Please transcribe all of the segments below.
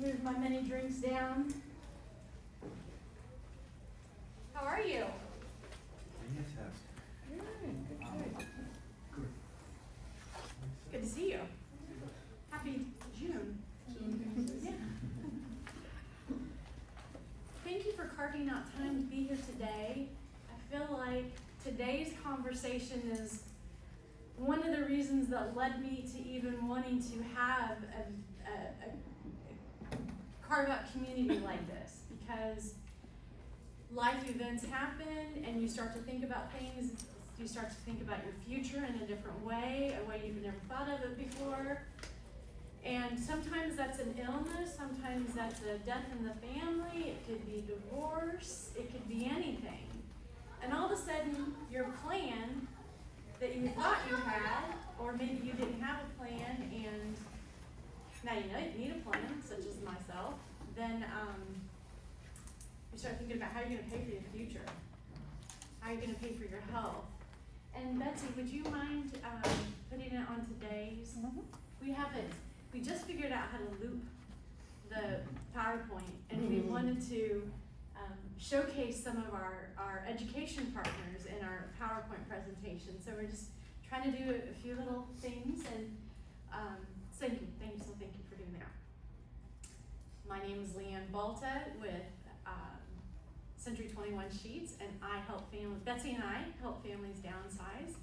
Move my mini drinks down. How are you? Good to see you. Happy June. Yeah. Thank you for carving out time to be here today. I feel like today's conversation is one of the reasons that led me to even wanting to have a carve out community like this, because life events happen and you start to think about things, you start to think about your future in a different way, a way you've never thought of it before. And sometimes that's an illness, sometimes that's a death in the family, it could be divorce, it could be anything. And all of a sudden, your plan that you thought you had, or maybe you didn't have a plan, and now you know you need a plan, such as myself, then you start thinking about how you're going to pay for your future, how you're going to pay for your health. And Betsy, would you mind putting it on today's? Mm-hmm. We just figured out how to loop the PowerPoint, and we wanted to showcase some of our education partners in our PowerPoint presentation. So we're just trying to do a few little things, and thank you for doing that. My name is Leanne Balta with Century 21 Sheets, and Betsy and I help families downsize.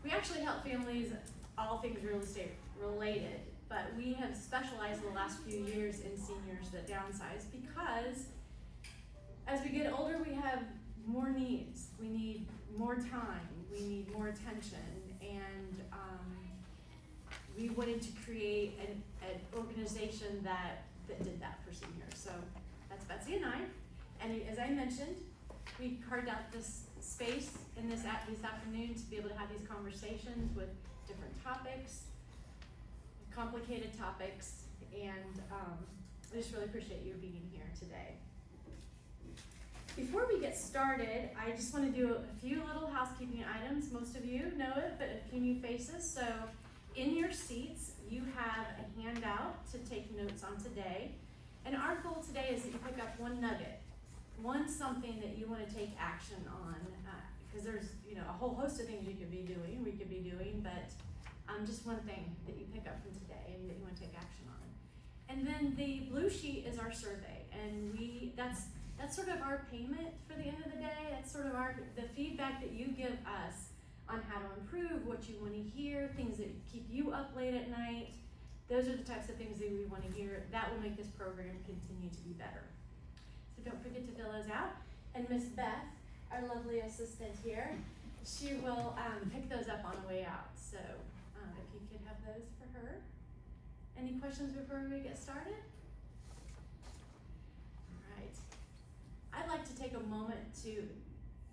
We actually help families, all things real estate related, but we have specialized in the last few years in seniors that downsize because as we get older, we have more needs. We need more time, we need more attention, and we wanted to create an organization that did that for seniors. So that's Betsy and I. And as I mentioned, we carved out this space in this afternoon to be able to have these conversations with different topics, complicated topics, and I just really appreciate you being here today. Before we get started, I just want to do a few little housekeeping items. Most of you know it, but a few new faces. So in your seats, you have a handout to take notes on today. And our goal today is that you pick up one nugget, something that you want to take action on, because there's a whole host of things we could be doing, but just one thing that you pick up from today and that you want to take action on. And then the blue sheet is our survey, and that's sort of our payment for the end of the day. That's sort of the feedback that you give us on how to improve, what you want to hear, things that keep you up late at night. Those are the types of things that we want to hear. That will make this program continue to be better. So don't forget to fill those out. And Miss Beth, our lovely assistant here, she will pick those up on the way out. So if you could have those for her. Any questions before we get started? All right. I'd like to take a moment to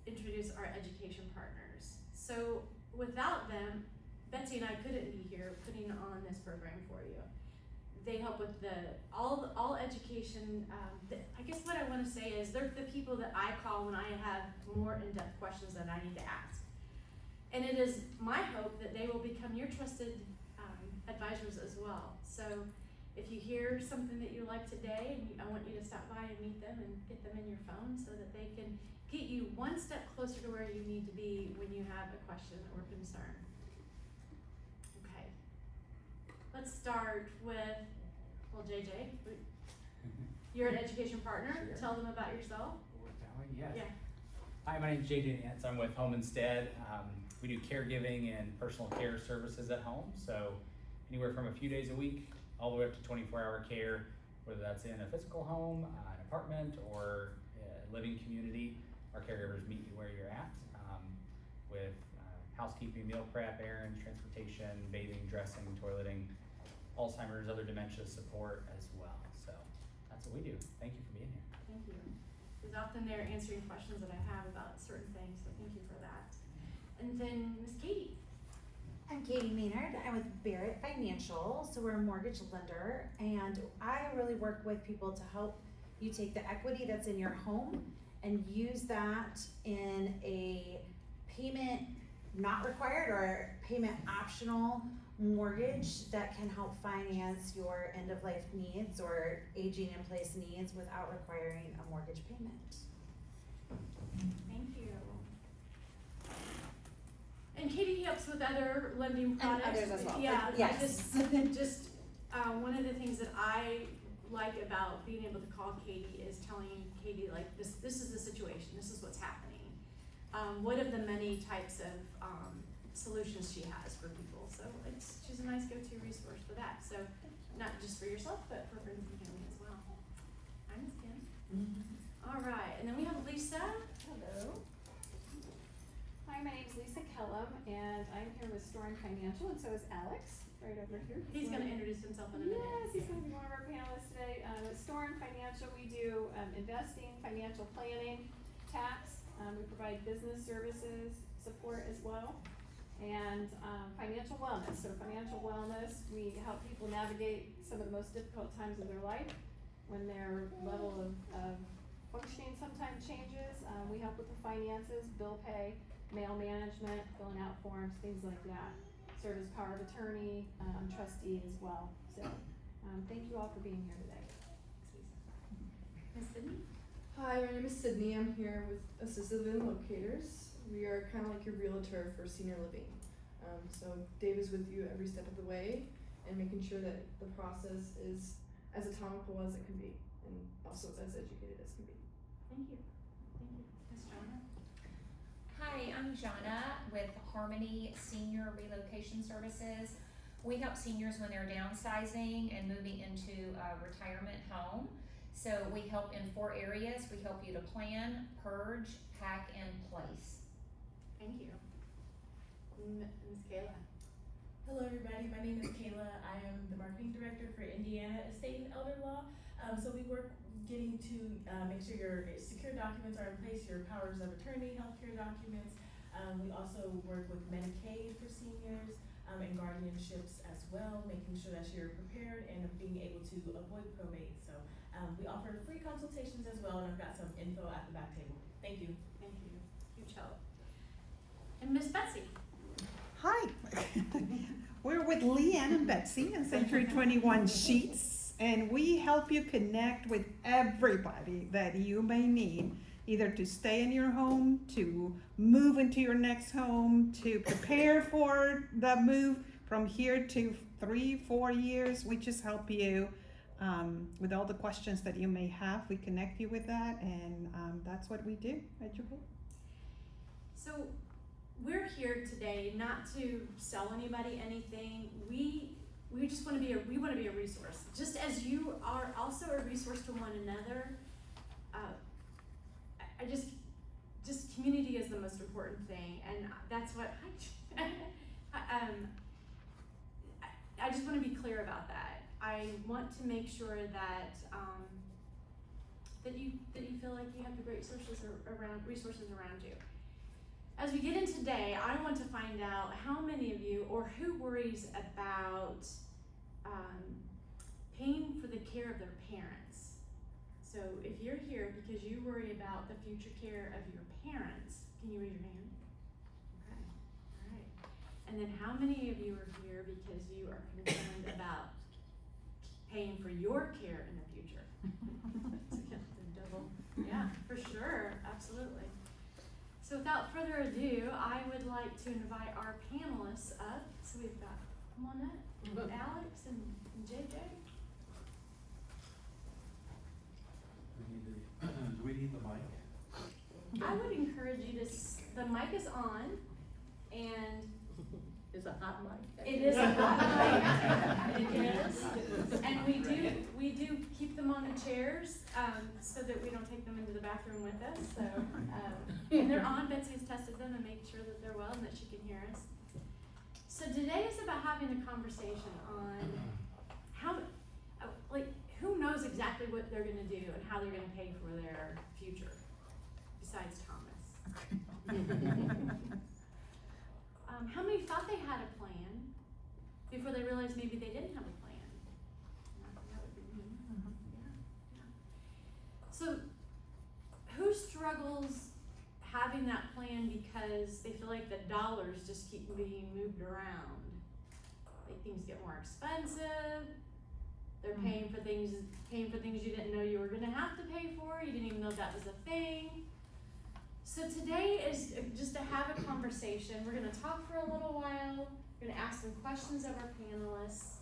introduce our education partners. So without them, Betsy and I couldn't be here putting on this program for you. They help with all education. I guess what I want to say is they're the people that I call when I have more in-depth questions that I need to ask. And it is my hope that they will become your trusted advisors as well. So if you hear something that you like today, I want you to stop by and meet them and get them in your phone so that they can get you one step closer to where you need to be when you have a question or concern. Okay, let's start with, JJ, you're an education partner. Sure. Tell them about yourself. Yes. Yeah. Hi, my name is JJ Nance. I'm with Home Instead. We do caregiving and personal care services at home. So anywhere from a few days a week all the way up to 24-hour care, whether that's in a physical home, an apartment, or a living community. Our caregivers meet you where you're at with housekeeping, meal prep, errands, transportation, bathing, dressing, toileting, Alzheimer's, other dementia support as well. So that's what we do. Thank you for being here. Thank you. He's often there answering questions that I have about certain things, so thank you for that. And then Miss Katie. I'm Katie Maynard. I'm with Barrett Financial, so we're a mortgage lender, and I really work with people to help you take the equity that's in your home and use that in a payment not required or payment optional mortgage that can help finance your end of life needs or aging in place needs without requiring a mortgage payment. Thank you. And Katie helps with other lending products. And others as well. Yeah, Yes. One of the things that I like about being able to call Katie is telling Katie, like, this is the situation, this is what's happening. What of the many types of, solutions she has for people, so she's a nice go-to resource for that, so not just for yourself, but for friends and family as well. Hi, Ms. Kim. All right, and then we have Lisa. Hello. Hi, my name is Lisa Kellum, and I'm here with Storin Financial, and so is Alex, right over here. He's gonna introduce himself in a minute. Yes, he's gonna be one of our panelists today. With Storin Financial, we do investing, financial planning, tax. We provide business services support as well, and financial wellness. So financial wellness, we help people navigate some of the most difficult times of their life when their level of functioning sometimes changes. We help with the finances, bill pay, mail management, filling out forms, things like that. Serve as power of attorney, trustee as well. So thank you all for being here today. Ms. Sydney? Hi, my name is Sydney. I'm here with Assisted Living Locators. We are kind of like your realtor for senior living. So Dave is with you every step of the way and making sure that the process is as autonomical as it can be and also as educated as can be. Thank you. Thank you. Ms. Jonna? Hi, I'm Jonna with Harmony Senior Relocation Services. We help seniors when they're downsizing and moving into a retirement home. So we help in 4 areas. We help you to plan, purge, pack, and place. Thank you. Ms. Kayla? Hello everybody, my name is Kayla. I am the marketing director for Indiana Estate and Elder Law. So we work getting to make sure your secure documents are in place, your powers of attorney, healthcare documents. We also work with Medicaid for seniors and guardianships as well, making sure that you're prepared and being able to avoid probate. So we offer free consultations as well, and I've got some info at the back table. Thank you. Thank you. Huge help. And Miss Betsy? Hi, we're with Leanne and Betsy in Century 21 Sheets, and we help you connect with everybody that you may need, either to stay in your home, to move into your next home, to prepare for the move from here to 3-4 years. We just help you with all the questions that you may have. We connect you with that, and that's what we do, educate. So we're here today not to sell anybody anything. We just want to be a resource. Just as you are also a resource to one another. I just community is the most important thing, and that's what I just want to be clear about that. I want to make sure that that you feel like you have the great resources around you. As we get in today, I want to find out how many of you, or who worries about paying for the care of their parents. So if you're here because you worry about the future care of your parents, can you raise your hand? Okay, all right. And then how many of you are here because you are concerned about paying for your care in the future? Yeah, for sure, absolutely. So without further ado, I would like to invite our panelists up. So we've got, come on up, Alex and JJ. Do we need the mic? I would encourage you to, the mic is on, and It's a hot mic. it is a hot mic. It is. And we do keep them on the chairs, so that we don't take them into the bathroom with us, so, and they're on. Betsy's tested them and made sure that they're well and that she can hear us. So today is about having a conversation on how, who knows exactly what they're gonna do and how they're gonna pay for their future, besides Thomas. How many thought they had a plan before they realized maybe they didn't have a plan? That would be me. Yeah. So, who struggles having that plan because they feel like the dollars just keep being moved around? like things get more expensive. They're paying for things you didn't know you were gonna have to pay for. You didn't even know that was a thing. So today is just to have a conversation. We're gonna talk for a little while. We're gonna ask some questions of our panelists.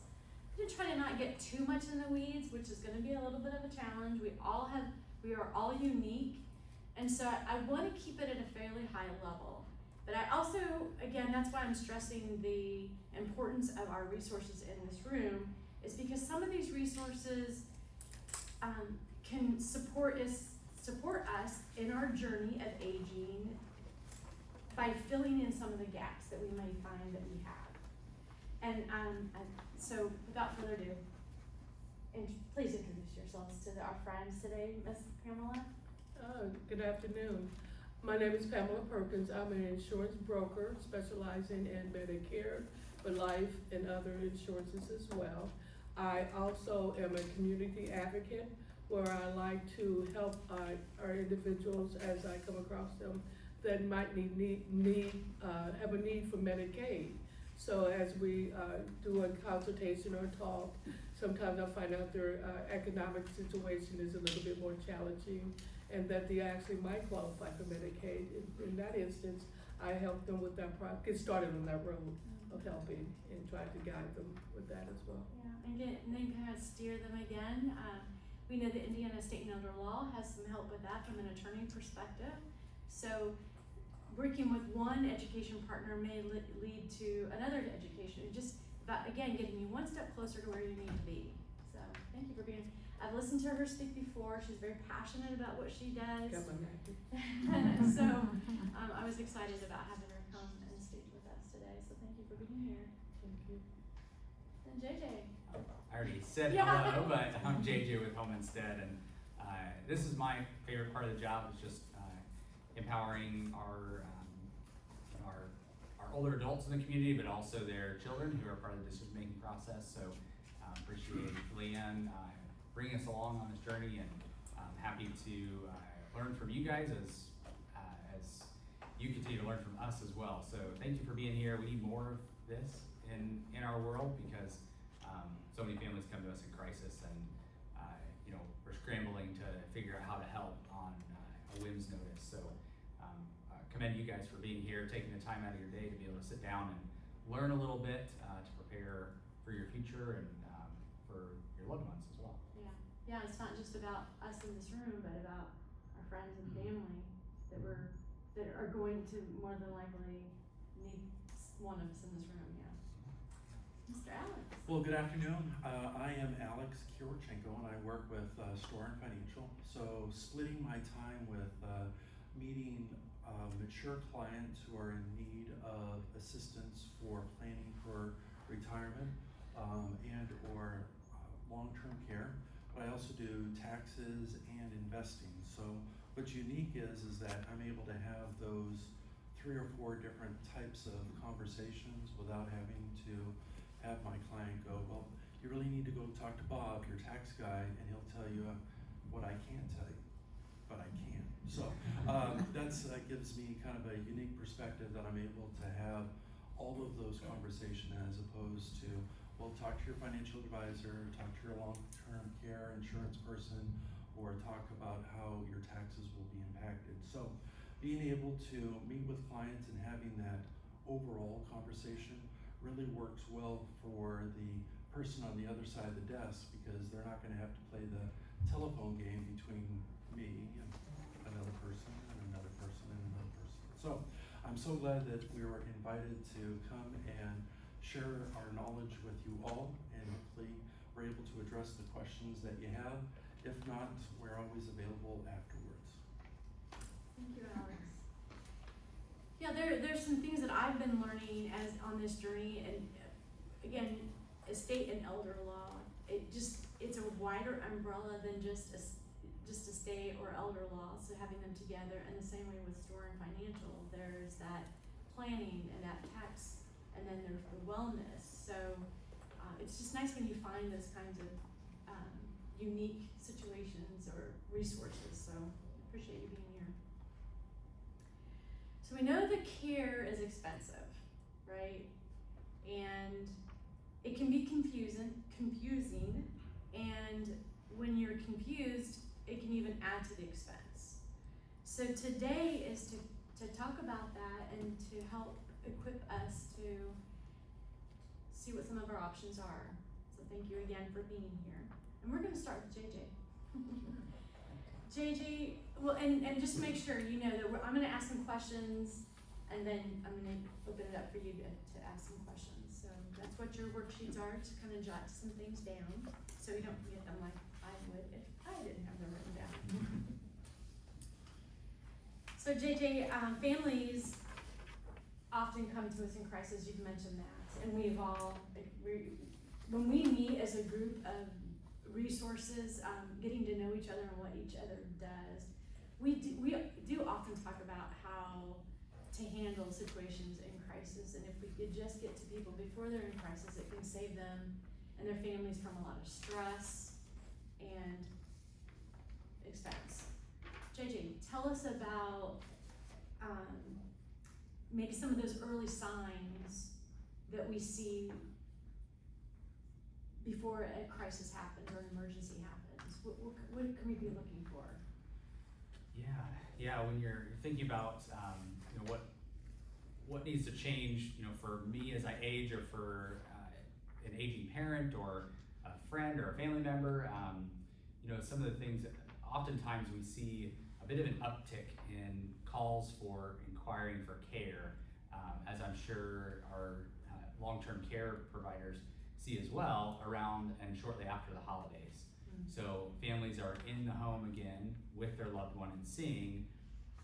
I'm gonna try to not get too much in the weeds, which is gonna be a little bit of a challenge. We are all unique, and so I wanna keep it at a fairly high level. But I also, again, that's why I'm stressing the importance of our resources in this room, is because some of these resources can support us in our journey of aging by filling in some of the gaps that we may find that we have. And so without further ado, please introduce yourselves to our friends today, Ms. Pamela. Good afternoon. My name is Pamela Perkins. I'm an insurance broker specializing in Medicare, but life and other insurances as well. I also am a community advocate where I like to help our individuals as I come across them that might have a need for Medicaid. So as we do a consultation or talk, sometimes I find out their economic situation is a little bit more challenging and that they actually might qualify for Medicaid. In that instance, I help them with that get started on that road of helping and try to guide them with that as well. Yeah, and then kind of steer them again. We know that Indiana State and Elder Law has some help with that from an attorney perspective. So working with one education partner may lead to another education. Just about, again, getting you one step closer to where you need to be. So thank you for being. I've listened to her speak before. She's very passionate about what she does. So I was excited about having her come and speak with us today. So thank you for being here. Thank you. And JJ. I already said Yeah. hello, but I'm JJ with Home Instead, and this is my favorite part of the job, is just empowering our older adults in the community, but also their children who are part of the decision-making process. So appreciate Leanne bringing us along on this journey, and I'm happy to learn from you guys as you continue to learn from us as well. So thank you for being here. We need more of this in our world, because so many families come to us in crisis, and we're scrambling to figure out how to help on a whim's notice. So commend you guys for being here, taking the time out of your day to be able to sit down and learn a little bit to prepare for your future and for your loved ones as well. Yeah, it's not just about us in this room, but about our friends and family that are going to more than likely need one of us in this room. Yeah, Mr. Alex. Well, good afternoon. I am Alex Kirochenko, and I work with Store and Financial. So splitting my time with meeting mature clients who are in need of assistance for planning for retirement and or long-term care. But I also do taxes and investing. So what's unique is that I'm able to have those 3 or 4 different types of conversations without having to have my client go, well, you really need to go talk to Bob, your tax guy, and he'll tell you what I can't tell you, but I can. So that gives me kind of a unique perspective that I'm able to have all of those conversations, as opposed to, well, talk to your financial advisor, talk to your long-term care insurance person, or talk about how your taxes will be impacted. So being able to meet with clients and having that overall conversation really works well for the person on the other side of the desk, because they're not going to have to play the telephone game between me and another person and another person and another person. So I'm so glad that we were invited to come and share our knowledge with you all, and hopefully we're able to address the questions that you have. If not, we're always available afterwards. Thank you, Alex. Yeah, there's some things that I've been learning as on this journey, and again, estate and elder law. It's a wider umbrella than just estate or elder law. So having them together, and the same way with store and financial, there's that planning and that tax, and then there's the wellness. So it's just nice when you find those kinds of unique situations or resources. So appreciate you being here. So we know the care is expensive, right? And it can be confusing, and when you're confused, it can even add to the expense. So today is to talk about that and to help equip us to see what some of our options are. So thank you again for being here. And we're gonna start with JJ. JJ, well, and just make sure you know that I'm gonna ask some questions, and then I'm gonna open it up for you to ask some questions. So that's what your worksheets are, to kind of jot some things down, so you don't forget them like I would if I didn't have them written down. So JJ, families often come to us in crisis, you've mentioned that, and when we meet as a group of resources, getting to know each other and what each other does, we do often talk about how to handle situations in crisis, and if we could just get to people before they're in crisis, it can save them and their families from a lot of stress and expense. JJ, tell us about maybe some of those early signs that we see before a crisis happens or an emergency happens. What can we be looking for? Yeah. When you're thinking about what needs to change, for me as I age, or for an aging parent or a friend or a family member, some of the things that oftentimes we see a bit of an uptick in calls for inquiring for care, as I'm sure our long-term care providers see as well, around and shortly after the holidays. Mm-hmm. So families are in the home again with their loved one and seeing,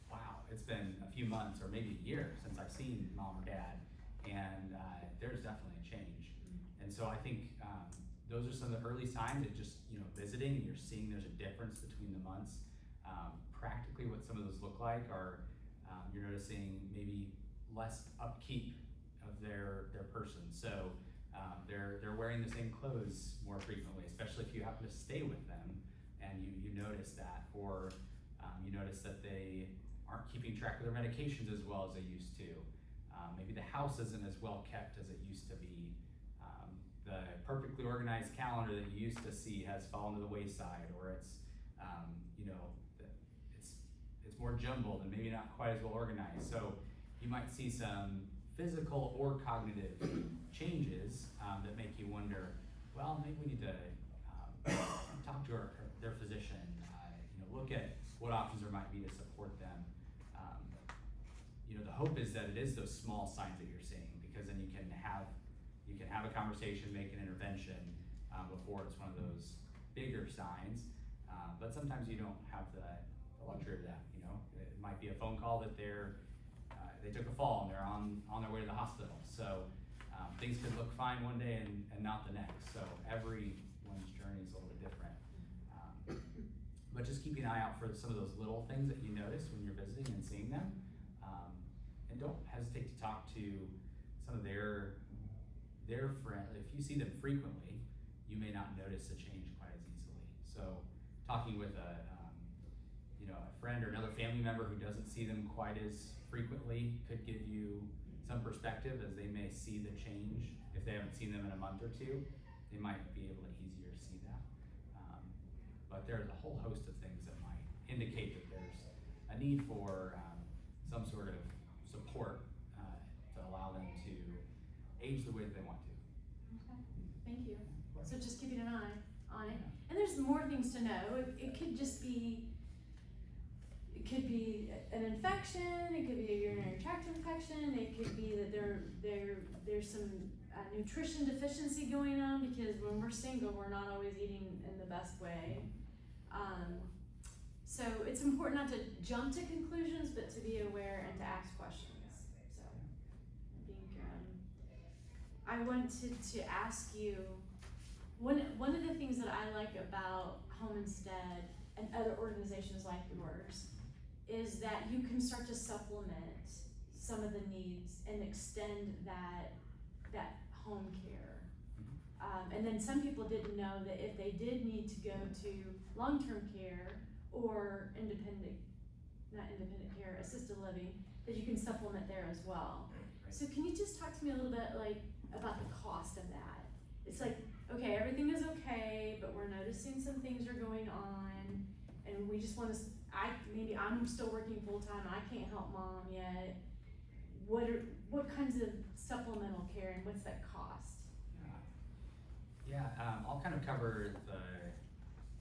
wow, it's been a few months or maybe a year since I've seen mom or dad, and there's definitely a change. Mm-hmm. And so I think those are some of the early signs that just, visiting, and you're seeing there's a difference between the months. Practically what some of those look like are, you're noticing maybe less upkeep of their person. So they're wearing the same clothes more frequently, especially if you happen to stay with them and you notice that, or you notice that they aren't keeping track of their medications as well as they used to. Maybe the house isn't as well kept as it used to be. The perfectly organized calendar that you used to see has fallen to the wayside, or it's it's more jumbled and maybe not quite as well organized. So you might see some physical or cognitive changes that make you wonder, well, maybe we need to talk to their physician, look at what options there might be to support them. The hope is that it is those small signs that you're seeing, because then you can have a conversation, make an intervention before it's one of those bigger signs. But sometimes you don't have the luxury of that. It might be a phone call that they took a fall and they're on their way to the hospital. So things could look fine one day and not the next. So everyone's journey is a little bit different. But just keeping an eye out for some of those little things that you notice when you're visiting and seeing them. And don't hesitate to talk to some of their friends. If you see them frequently, you may not notice a change quite as easily. So talking with a friend or another family member who doesn't see them quite as frequently could give you some perspective, as they may see the change. If they haven't seen them in a month or two, they might be able to easier see that. But there's a whole host of things that might indicate that there's a need for some sort of support to allow them to age the way that they want to. Okay, thank you. So just keeping an eye on it. And there's more things to know. It could just be, it could be an infection, it could be a urinary tract infection, it could be that there's some nutrition deficiency going on, because when we're single, we're not always eating in the best way. So it's important not to jump to conclusions, but to be aware and to ask questions. So I think I wanted to ask you, one of the things that I like about Home Instead and other organizations like yours is that you can start to supplement some of the needs and extend that home care. And then some people didn't know that if they did need to go to long-term care or assisted living, that you can supplement there as well. Right. So can you just talk to me a little bit about the cost of that it's like, okay, everything is okay, but we're noticing some things are going on, and we just wanna, maybe I'm still working full-time, I can't help mom yet. What kinds of supplemental care and what's that cost? I'll kind of cover the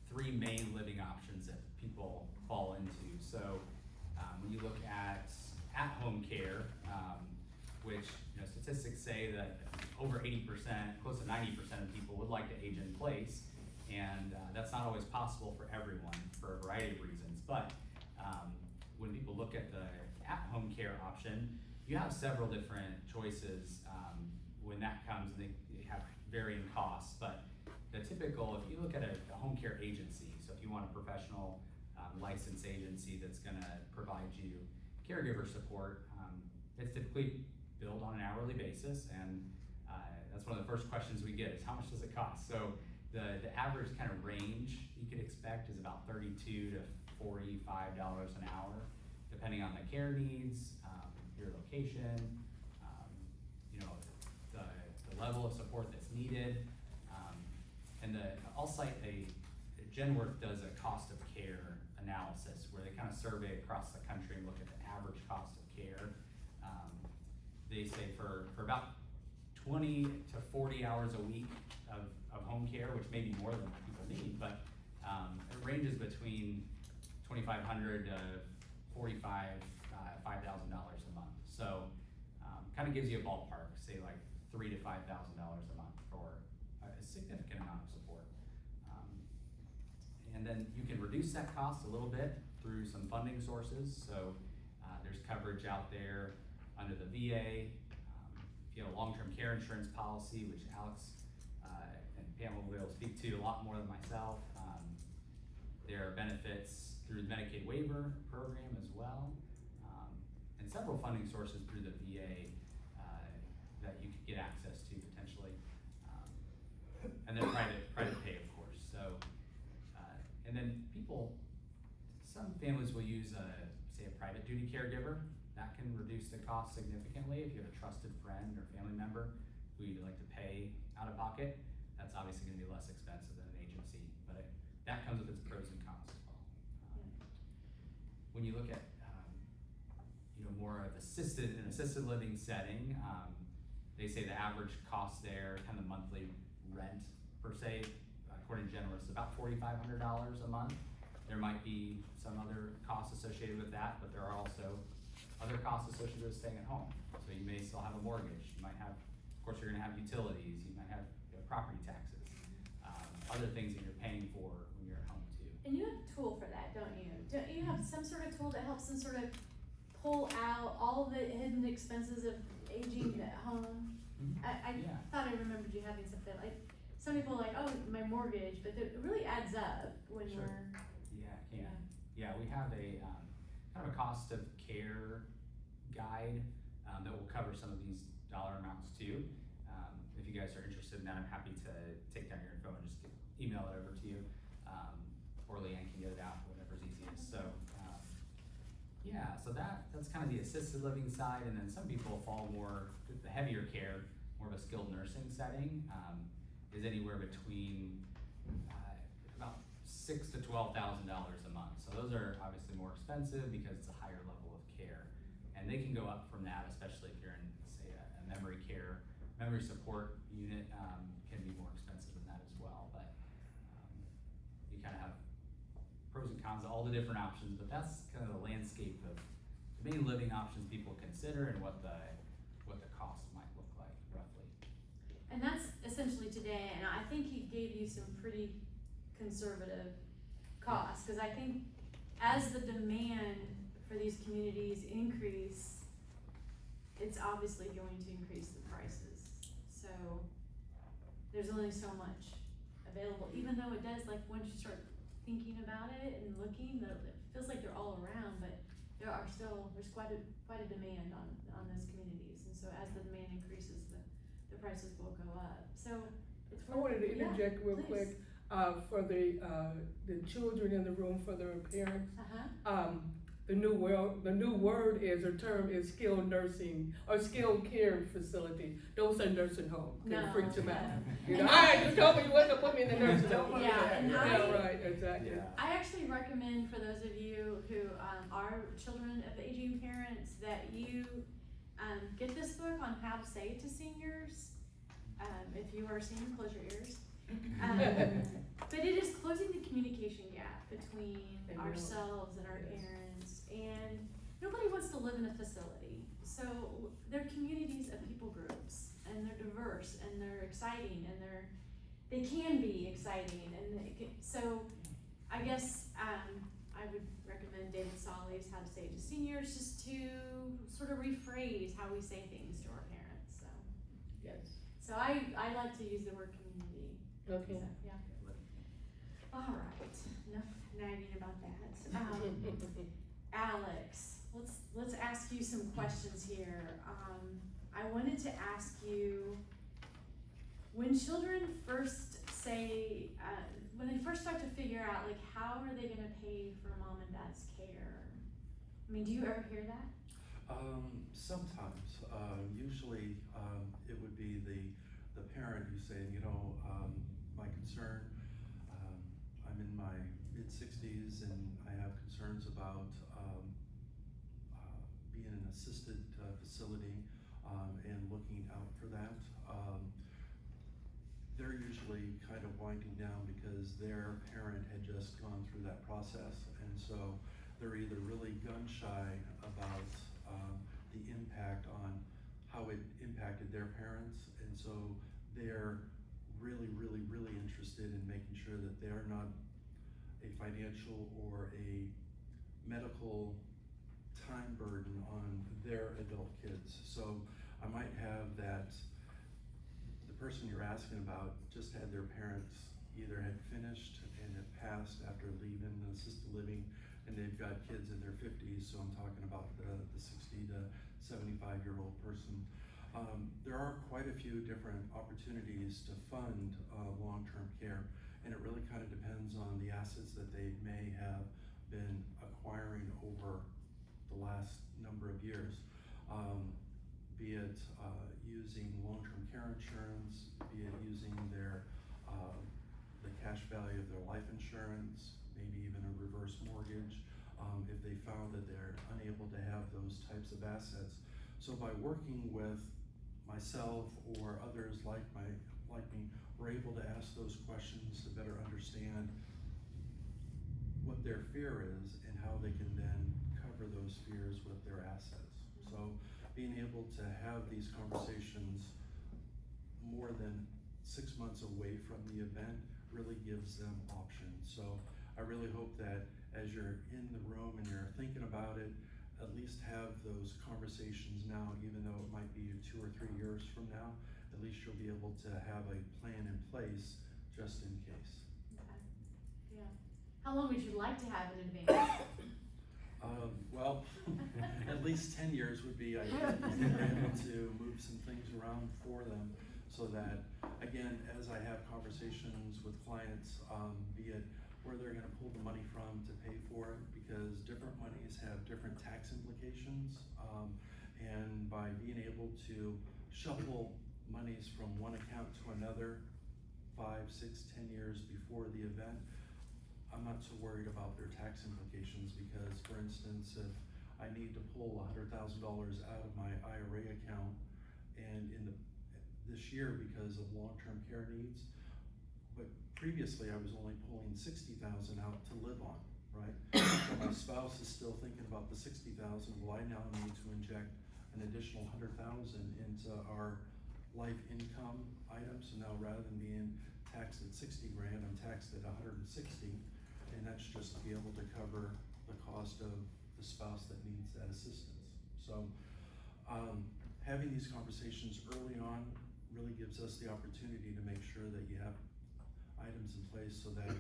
three main living options that people fall into. So when you look at-home care, which statistics say that over 80%, close to 90% of people would like to age in place, and that's not always possible for everyone for a variety of reasons. But when people look at the at-home care option, you have several different choices when that comes, and they have varying costs. But the typical, if you look at a home care agency, so if you want a professional licensed agency that's gonna provide you caregiver support, it's typically billed on an hourly basis, and that's one of the first questions we get is how much does it cost? So the average kind of range you could expect is about $32 to $45 an hour, depending on the care needs, your location, the level of support that's needed. And I'll cite Genworth does a cost of care analysis where they kind of survey across the country and look at the average cost of care. They say for about 20 to 40 hours a week of home care, which may be more than people need, but it ranges between $2,500 to $5,000 a month. So kind of gives you a ballpark, say like $3,000 to $5,000 a month for a significant amount of support. And then you can reduce that cost a little bit through some funding sources. So there's coverage out there under the VA. If you have a long-term care insurance policy, which Alex and Pamela will speak to a lot more than myself, there are benefits through the Medicaid waiver program as well, and several funding sources through the VA that you could get access to potentially, and then private pay, of course. So, and then some families will use say a private duty caregiver. That can reduce the cost significantly if you have a trusted friend or family member who you'd like to pay out of pocket. That's obviously going to be less expensive than an agency, but that comes with its pros and cons as well. When you look at more of an assisted living setting, they say the average cost there, kind of monthly rent per se, according to Genworth, is about $4,500 a month. There might be some other costs associated with that, but there are also other costs associated with staying at home. So you may still have a mortgage. You might have, of course, you're going to have utilities. You might have property taxes, other things that you're paying for when you're at home too. And you have a tool for that, don't you? Don't you have some sort of tool that helps them sort of pull out all the hidden expenses of aging at home? Mm-hmm. I thought I remembered you having something like, some people are like, oh, my mortgage, but it really adds up when Sure. we're. Yeah, it can. Yeah, we have a kind of a cost of care guide that will cover some of these dollar amounts too. If you guys are interested in that, I'm happy to take down your info and just email it over to you. Or Leanne can get it out, whatever's easiest. So so that's kind of the assisted living side, and then some people fall more to the heavier care, more of a skilled nursing setting, is anywhere between about $6,000 to $12,000 a month. So those are obviously more expensive because it's a higher level of care, and they can go up from that, especially if you're in, say, a memory support unit, can be more expensive than that as well. But you kind of have pros and cons of all the different options, but that's kind of the landscape of the main living options people consider and what the cost might look like roughly. And that's essentially today, and I think he gave you some pretty conservative costs, because I think as the demand for these communities increase, it's obviously going to increase the prices. So there's only so much available, even though it does, like, once you start thinking about it and looking, it feels like they're all around, but there's quite a demand on those communities, and so as the demand increases, the prices will go up. So it's. I wanted to interject real please. quick, for the children in the room, for their parents. the new word is, or term is skilled nursing or skilled care facility. Don't say nursing home, 'cause No. it freaks them out. You know, And all right, you told me you wasn't gonna put me in the nursing home. Yeah, and Yeah, right, exactly. Yeah. I actually recommend for those of you who are children of aging parents that you get this book on how to say it to seniors. If you are a senior, close your ears. But it is closing the communication gap between And ourselves and our yes. parents, and nobody wants to live in a facility. So they're communities of people groups, and they're diverse, and they're exciting, and they can be exciting, and so I guess I would recommend David Solly's How to Say It to Seniors, just to sort of rephrase how we say things to our parents. So, Yes. so I like to use the word community. Okay. So, yeah. All right. Enough nagging about that. Alex, let's ask you some questions here. I wanted to ask you, when children first say, when they first start to figure out, like, how are they gonna pay for mom and dad's care? I mean, do you ever hear that? Sometimes, usually, it would be the parent who's saying, my concern, I'm in my mid-60s and I have concerns about, being in an assisted, facility, and looking out for that. They're usually kind of winding down because their parent had just gone through that process, and so they're either really gun shy about the impact on how it impacted their parents, and so they're really, really, really interested in making sure that they're not a financial or a medical time burden on their adult kids. So I might have that the person you're asking about just had their parents either had finished and had passed after leaving the assisted living, and they've got kids in their 50s, so I'm talking about the 60 to 75-year-old person. There are quite a few different opportunities to fund long-term care, and it really kind of depends on the assets that they may have been acquiring over the last number of years. Be it using long-term care insurance, be it using their the cash value of their life insurance, maybe even a reverse mortgage, if they found that they're unable to have those types of assets. So by working with myself or others like me, we're able to ask those questions to better understand what their fear is and how they can then cover those fears with their assets. So being able to have these conversations more than 6 months away from the event really gives them options. So I really hope that as you're in the room and you're thinking about it, at least have those conversations now, even though it might be 2 or 3 years from now. At least you'll be able to have a plan in place just in case. Okay. Yeah. How long would you like to have in advance? Well, at least 10 years would be ideal. We're able to move some things around for them so that, again, as I have conversations with clients, be it where they're gonna pull the money from to pay for it, because different monies have different tax implications. And by being able to shuffle monies from one account to another 5, 6, 10 years before the event, I'm not so worried about their tax implications, because, for instance, if I need to pull $100,000 out of my IRA account, and this year because of long-term care needs, but previously I was only pulling $60,000 out to live on, right? So my spouse is still thinking about the $60,000. Well, I now need to inject an additional $100,000 into our life income items. So now, rather than being taxed at 60 grand, I'm taxed at 160. And that's just to be able to cover the cost of the spouse that needs that assistance. So having these conversations early on really gives us the opportunity to make sure that you have items in place so that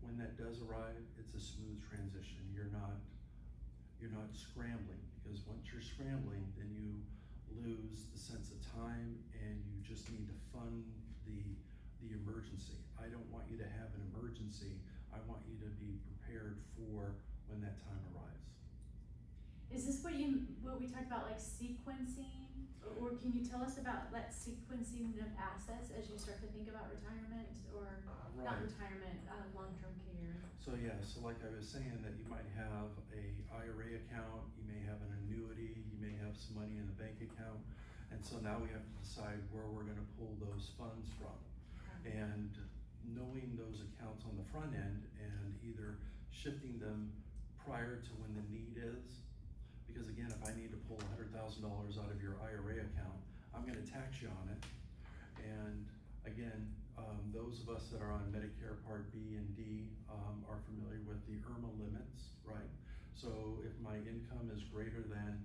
when that does arrive, it's a smooth transition. You're not scrambling, because once you're scrambling, then you lose the sense of time and you just need to fund the emergency. I don't want you to have an emergency. I want you to be prepared for when that time arrives. Is this what we talked about, like sequencing? Or can you tell us about that sequencing of assets as you start to think about retirement or not Right. retirement, long-term care? So yeah, so like I was saying, that you might have a IRA account, you may have an annuity, you may have some money in a bank account, and so now we have to decide where we're gonna pull those funds from. And knowing those accounts on the front end and either shifting them prior to when the need is, because again, if I need to pull $100,000 out of your IRA account, I'm gonna tax you on it. And again, those of us that are on Medicare Part B and D are familiar with the IRMA limits, right? So if my income is greater than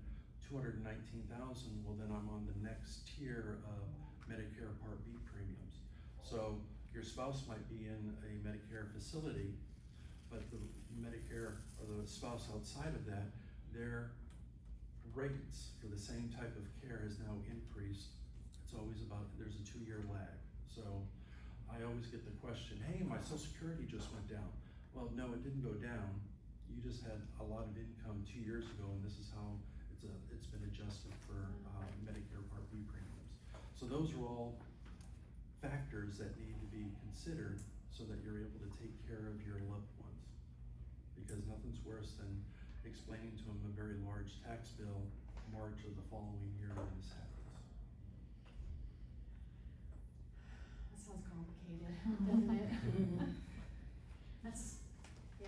219,000, well then I'm on the next tier of Medicare Part B premiums. So your spouse might be in a Medicare facility, but the Medicare or the spouse outside of that, their rates for the same type of care has now increased. It's always there's a 2-year lag. So I always get the question, hey, my Social Security just went down. Well, no, it didn't go down. You just had a lot of income 2 years ago, and this is how it's been adjusted for Medicare Part B premiums. So those are all factors that need to be considered so that you're able to take care of your loved ones. Because nothing's worse than explaining to them a very large tax bill March of the following year when this happens. That sounds complicated, doesn't it?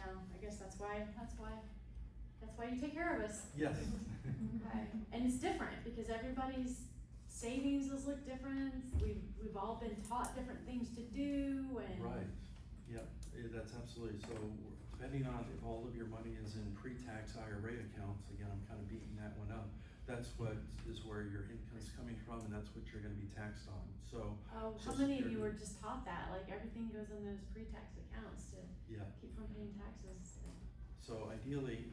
I guess that's why you take care of us. Yes. Okay, and it's different because everybody's savings look different. We've all been taught different things to do and. Right, yep, that's absolutely, so depending on if all of your money is in pre-tax IRA accounts, again, I'm kind of beating that one up, that's what is where your income is coming from and that's what you're gonna be taxed on, so. Oh, how Social many of you Security- were just taught that? Like everything goes in those pre-tax accounts to Yeah, keep from paying taxes? so ideally,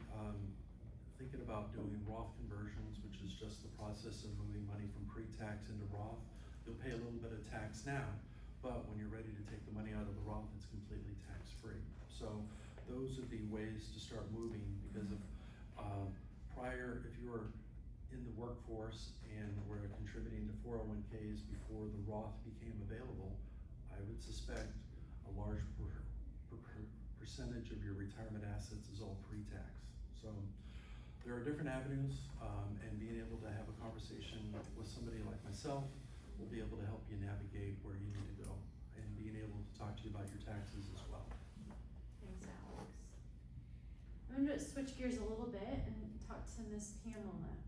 thinking about doing Roth conversions, which is just the process of moving money from pre-tax into Roth, you'll pay a little bit of tax now, but when you're ready to take the money out of the Roth, it's completely tax-free. So those are the ways to start moving, because if if you were in the workforce and were contributing to 401ks before the Roth became available, I would suspect a large percentage of your retirement assets is all pre-tax. So there are different avenues, and being able to have a conversation with somebody like myself will be able to help you navigate where you need to go, and being able to talk to you about your taxes as well. Thanks, Alex. I'm gonna switch gears a little bit and talk to Miss Pamela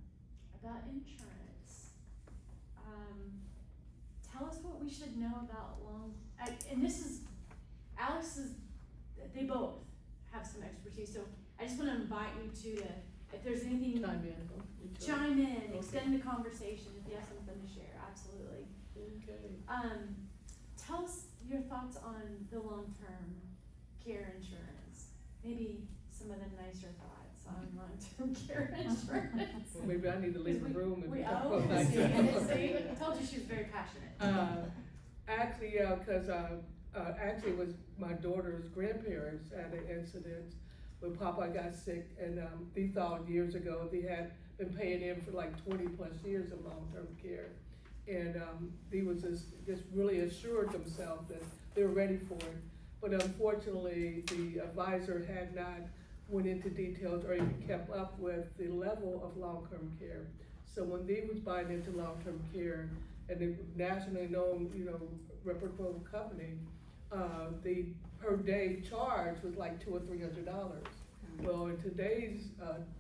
about insurance. Tell us what we should know about and this is, they both have some expertise, so I just wanna invite you to, if there's anything. Chime in, extend the conversation if you have something to share, absolutely. Okay. Tell us your thoughts on the long-term care insurance. Maybe some of the nicer thoughts on long-term care insurance. Well, maybe I need to leave the room and. See, I told you she was very passionate. Actually, yeah, cause, actually it was my daughter's grandparents had an incident when Papa got sick, and, they thought years ago they had been paying in for like 20+ years of long-term care. And, they was just really assured themselves that they were ready for it. But unfortunately, the advisor had not went into details or even kept up with the level of long-term care. So when they was buying into long-term care, and the nationally known, reputable company, the per day charge was like $200 or $300. Well, in today's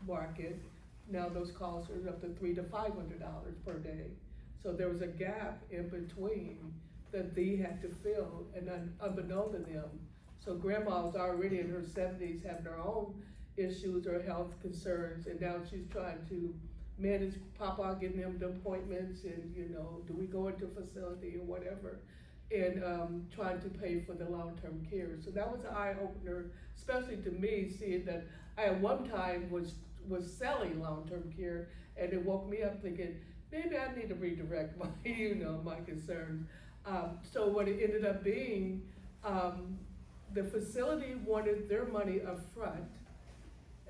market, now those costs are up to $300 to $500 per day. So there was a gap in between that they had to fill, and unbeknown to them. So grandma was already in her 70s having her own issues or health concerns, and now she's trying to manage Papa getting them the appointments, and do we go into a facility or whatever, and trying to pay for the long-term care. So that was an eye-opener, especially to me, seeing that I at one time was selling long-term care, and it woke me up thinking, maybe I need to redirect my, my concerns. So what it ended up being, the facility wanted their money up front,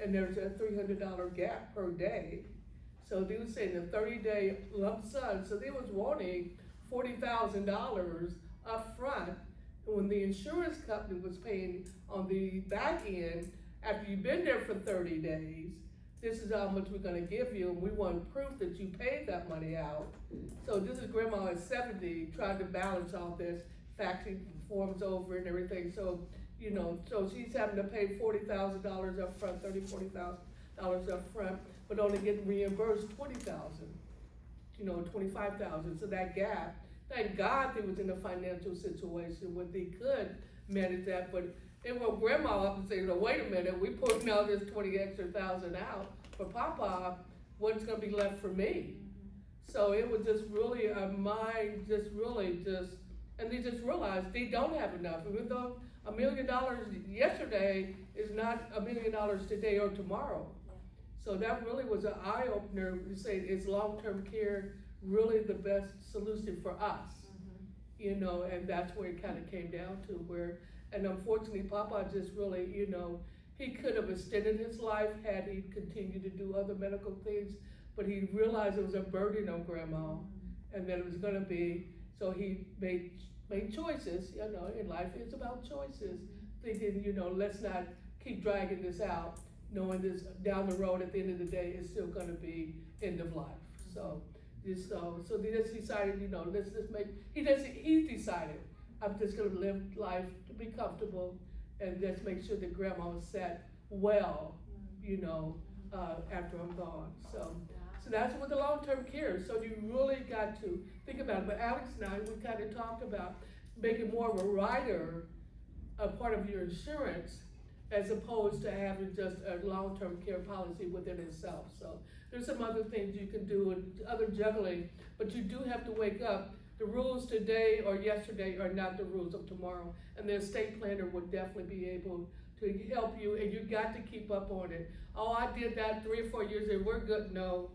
and there's a $300 gap per day. So they were saying a 30-day lump sum, so they was wanting $40,000 up front. When the insurance company was paying on the back end, after you've been there for 30 days, this is how much we're gonna give you, and we want proof that you paid that money out. So this is grandma at 70, trying to balance all this, faxing forms over and everything, so, you know, so she's having to pay $40,000 up front, $40,000 up front, but only getting reimbursed $20,000, you know, $25,000, so that gap. Thank God they was in a financial situation where they could manage that, but it woke grandma up and say, no, wait a minute, we putting all this 20 extra thousand out for Papa, what's gonna be left for me? So it was just really a mind, and they just realized they don't have enough, even though $1 million yesterday is not $1 million today or tomorrow. So that really was an eye opener to say, is long-term care really the best solution for us? You know, and that's where it kind of came down to where, and unfortunately Papa just really, you know, he could have extended his life had he continued to do other medical things, but he realized it was a burden on grandma, and that it was gonna be, so he made choices, you know, and life is about choices, thinking, you know, let's not keep dragging this out, knowing this down the road at the end of the day is still gonna be end of life. So they just decided, you know, let's just he decided, I'm just gonna live life to be comfortable and just make sure that grandma was set well, you know, after I'm gone. So that's what the long-term care is. So you really got to think about it. But Alex and I, we kind of talked about making more of a rider a part of your insurance as opposed to having just a long-term care policy within itself. So there's some other things you can do and other juggling, but you do have to wake up. The rules today or yesterday are not the rules of tomorrow, and the estate planner would definitely be able to help you, and you got to keep up on it. Oh, I did that 3 or 4 years ago, we're good. No,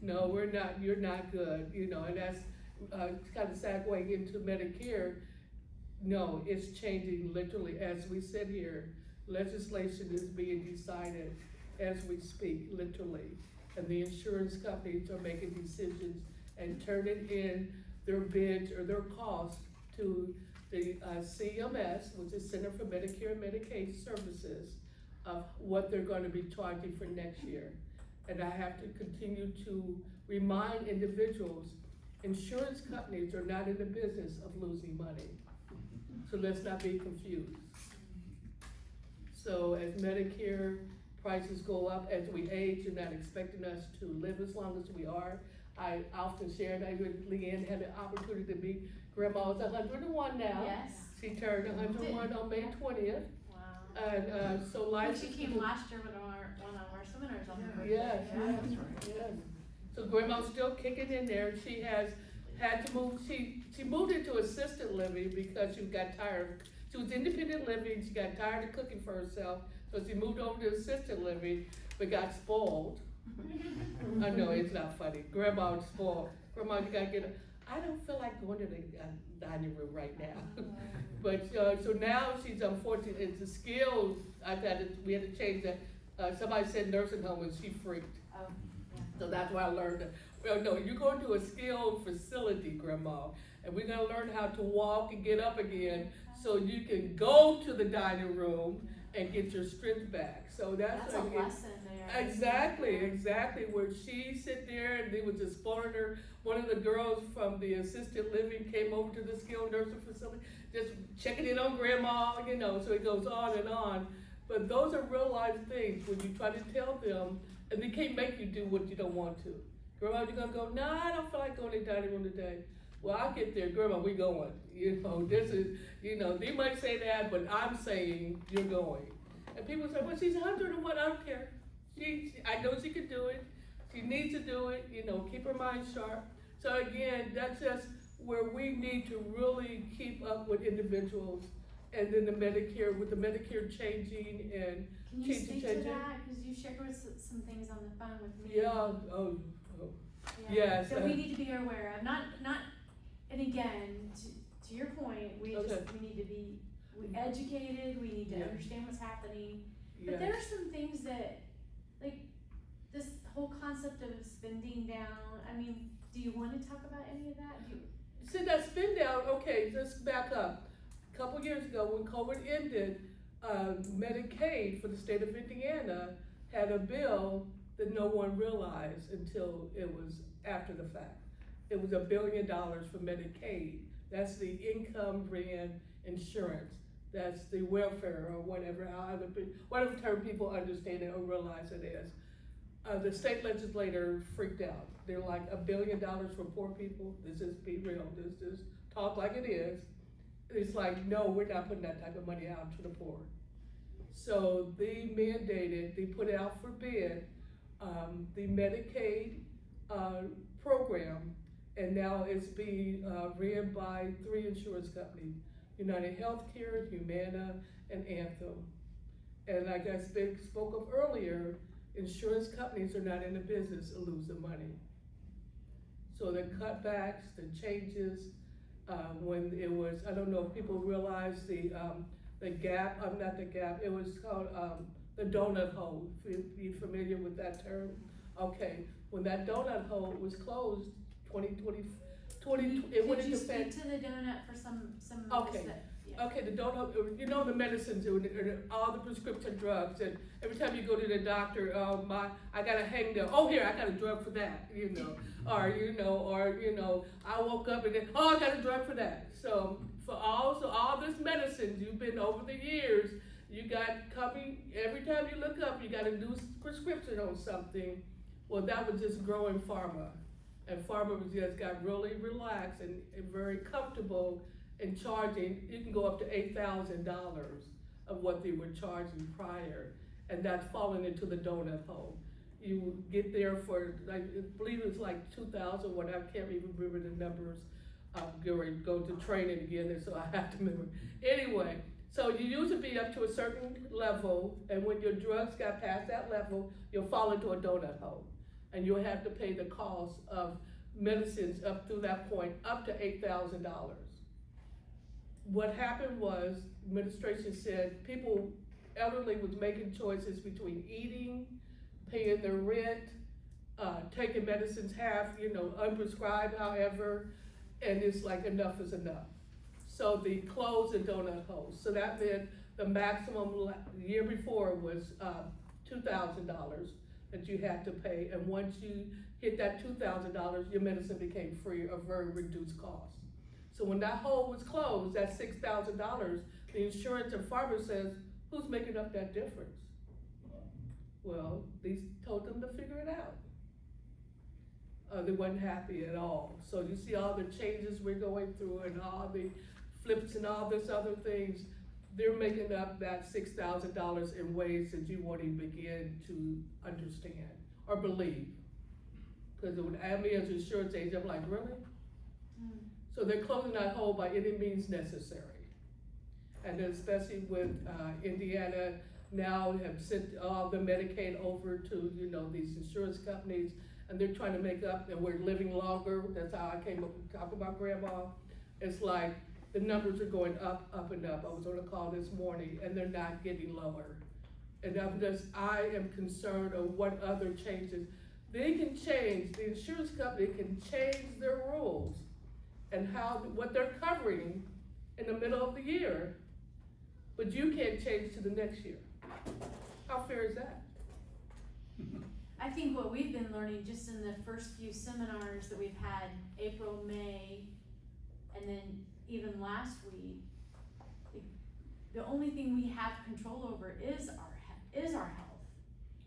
no, we're not, you're not good, you know, and that's kind of segueing into Medicare. No, it's changing literally as we sit here. Legislation is being decided as we speak, literally, and the insurance companies are making decisions and turning in their bids or their costs to the CMS, which is Center for Medicare and Medicaid Services, of what they're going to be charging for next year. And I have to continue to remind individuals, insurance companies are not in the business of losing money. So let's not be confused. So as Medicare prices go up, as we age, you're not expecting us to live as long as we are. I often share, and I with Leanne had the opportunity to meet grandma's 101 now. Yes. She turned 101 on May 20th. Wow. And so life. She came last year with one of our seminars on her birthday. Yes, yes. So grandma's still kicking in there. She has had to move, she moved into assisted living because she got tired. She was independent living, she got tired of cooking for herself, so she moved over to assisted living, but got spoiled. I know, it's not funny. Grandma was spoiled. Grandma, you gotta get I don't feel like going to the dining room right now. But, so now she's unfortunate, it's a skill, we had to change that. Somebody said nursing home and she freaked. Oh, yeah. So that's why I learned that. Well, no, you're going to a skilled facility, Grandma, and we're gonna learn how to walk and get up again so you can go to the dining room and get your strength back. So that's a lesson there. Exactly, where she sit there and they was just spoiling her. One of the girls from the assisted living came over to the skilled nursing facility, just checking in on Grandma, you know, so it goes on and on. But those are real life things when you try to tell them, and they can't make you do what you don't want to. Grandma, you're gonna go, no, I don't feel like going to the dining room today. Well, I'll get there, Grandma, we going. You know, this is, you know, they might say that, but I'm saying you're going. And people say, well, she's 101, I don't care. I know she can do it. She needs to do it, you know, keep her mind sharp. So again, that's just where we need to really keep up with individuals. And then with the Medicare changing and Can you speak to that? Because you shared some things on the phone with me. Yeah, Yeah. yes. So we need to be aware of, not, and again, to your point, we Okay. need to be educated, we need to Yeah. understand what's happening. But there are Yes. some things that, like, this whole concept of spending down, I mean, do you wanna talk about any of that? Do you, See, that spin down, okay, just back up. A couple years ago, when COVID ended, Medicaid for the state of Indiana had a bill that no one realized until it was after the fact. It was $1 billion for Medicaid. That's the income ran insurance. That's the welfare or whatever, whatever term people understand it or realize it is. The state legislator freaked out. They're like, $1 billion for poor people? This is, be real, this is talk like it is. It's like, no, we're not putting that type of money out to the poor. So they mandated, they put out for bid, the Medicaid, program, and now it's being, ran by 3 insurance companies, United Healthcare, Humana, and Anthem. And like I spoke of earlier, insurance companies are not in the business of losing money. So the cutbacks, the changes, when it was, I don't know if people realize the gap, not the gap, it was called the donut hole. You familiar with that term? Okay, when that donut hole was closed, 2020, it went could you into speak to the donut for some Okay. of this, yeah. Okay, the donut, you know the medicines, all the prescription drugs, and every time you go to the doctor, I gotta hang there, oh here, I got a drug for that, or I woke up and then, I got a drug for that. So all this medicines you've been over the years, you got coming, every time you look up, you got a new prescription on something. Well, that was just growing pharma. And pharma just got really relaxed and very comfortable in charging. You can go up to $8,000 of what they were charging prior, and that's falling into the donut hole. You get there for, like, I believe it's like 2,000, what, I can't even remember the numbers. I'm going to go to training again, and so I have to remember. Anyway, so you usually be up to a certain level, and when your drugs got past that level, you'll fall into a donut hole. And you'll have to pay the cost of medicines up through that point, up to $8,000. What happened was, administration said elderly was making choices between eating, paying their rent, taking medicines unprescribed, however, and it's like enough is enough. So they closed the donut hole. So that meant the maximum the year before was $2,000 that you had to pay, and once you hit that $2,000, your medicine became free or very reduced cost. So when that hole was closed, that $6,000, the insurance and pharma says, who's making up that difference? Well, they told them to figure it out. They wasn't happy at all. So you see all the changes we're going through and all the flips and all this other things, they're making up that $6,000 in ways that you won't even begin to understand or believe. Because when me as an insurance agent, I'm like, really? So they're closing that hole by any means necessary. And then especially with Indiana now have sent all the Medicaid over to, these insurance companies, and they're trying to make up, and we're living longer. That's how I came up with talking about grandma. It's like, the numbers are going up, up, and up. I was on a call this morning, and they're not getting lower. And I am concerned of what other changes. They can change, the insurance company can change their rules and what they're covering in the middle of the year, but you can't change to the next year. How fair is that? I think what we've been learning just in the first few seminars that we've had, April, May, and then even last week, the only thing we have control over is our health,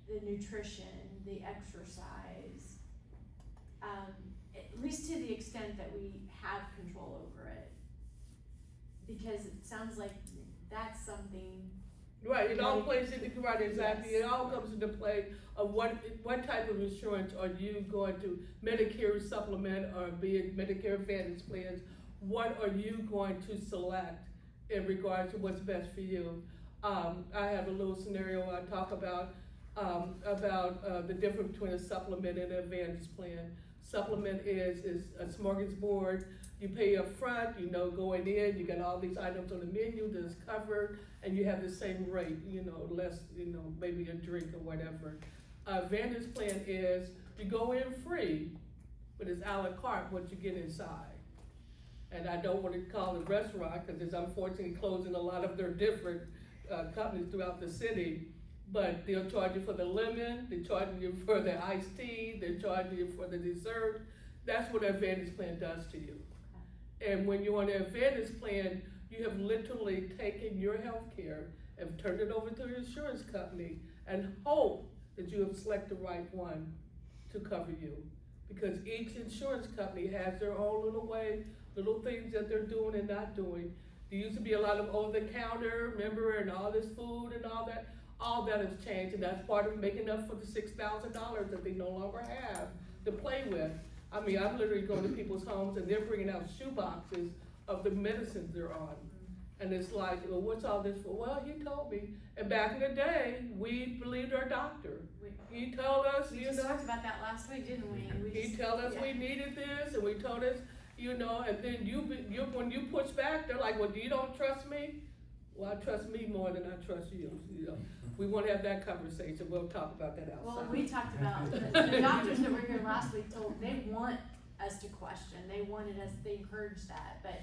the nutrition, the exercise, at least to the extent that we have control over it. Because it sounds like that's something. Right, it all plays into, right, exactly. Yes. It all comes into play of what type of insurance are you going to, Medicare supplement or be it Medicare Advantage plans, what are you going to select in regards to what's best for you? I have a little scenario I talk about the difference between a supplement and an advantage plan. Supplement is a smorgasbord you pay up front, you know, going in, you got all these items on the menu that's covered, and you have the same rate, you know, less, you know, maybe a drink or whatever. Advantage plan is, you go in free, but it's a la carte what you get inside. And I don't wanna call it restaurant, cause it's unfortunately closing a lot of their different, companies throughout the city. But they'll charge you for the lemon, they're charging you for the iced tea, they're charging you for the dessert. That's what Advantage plan does to you. And when you're on the Advantage plan, you have literally taken your health care and turned it over to your insurance company and hope that you have selected the right one to cover you. Because each insurance company has their own little way, little things that they're doing and not doing. There used to be a lot of over-the-counter, remember, and all this food and all that. All that has changed, and that's part of making up for the $6,000 that they no longer have to play with. I mean, I'm literally going to people's homes and they're bringing out shoe boxes of the medicines they're on. And it's like, well, what's all this for? Well, he told me. And back in the day, we believed our doctor. He told us, We you just know. talked about that last week, didn't we? He told us we needed this, and we told us, you know, and then when you push back, they're like, well, you don't trust me? Well, I trust me more than I trust you, you know. We won't have that conversation, we'll talk about that outside. Well, we talked about, the doctors that were here last week they want us to question, they wanted us, they encouraged that, but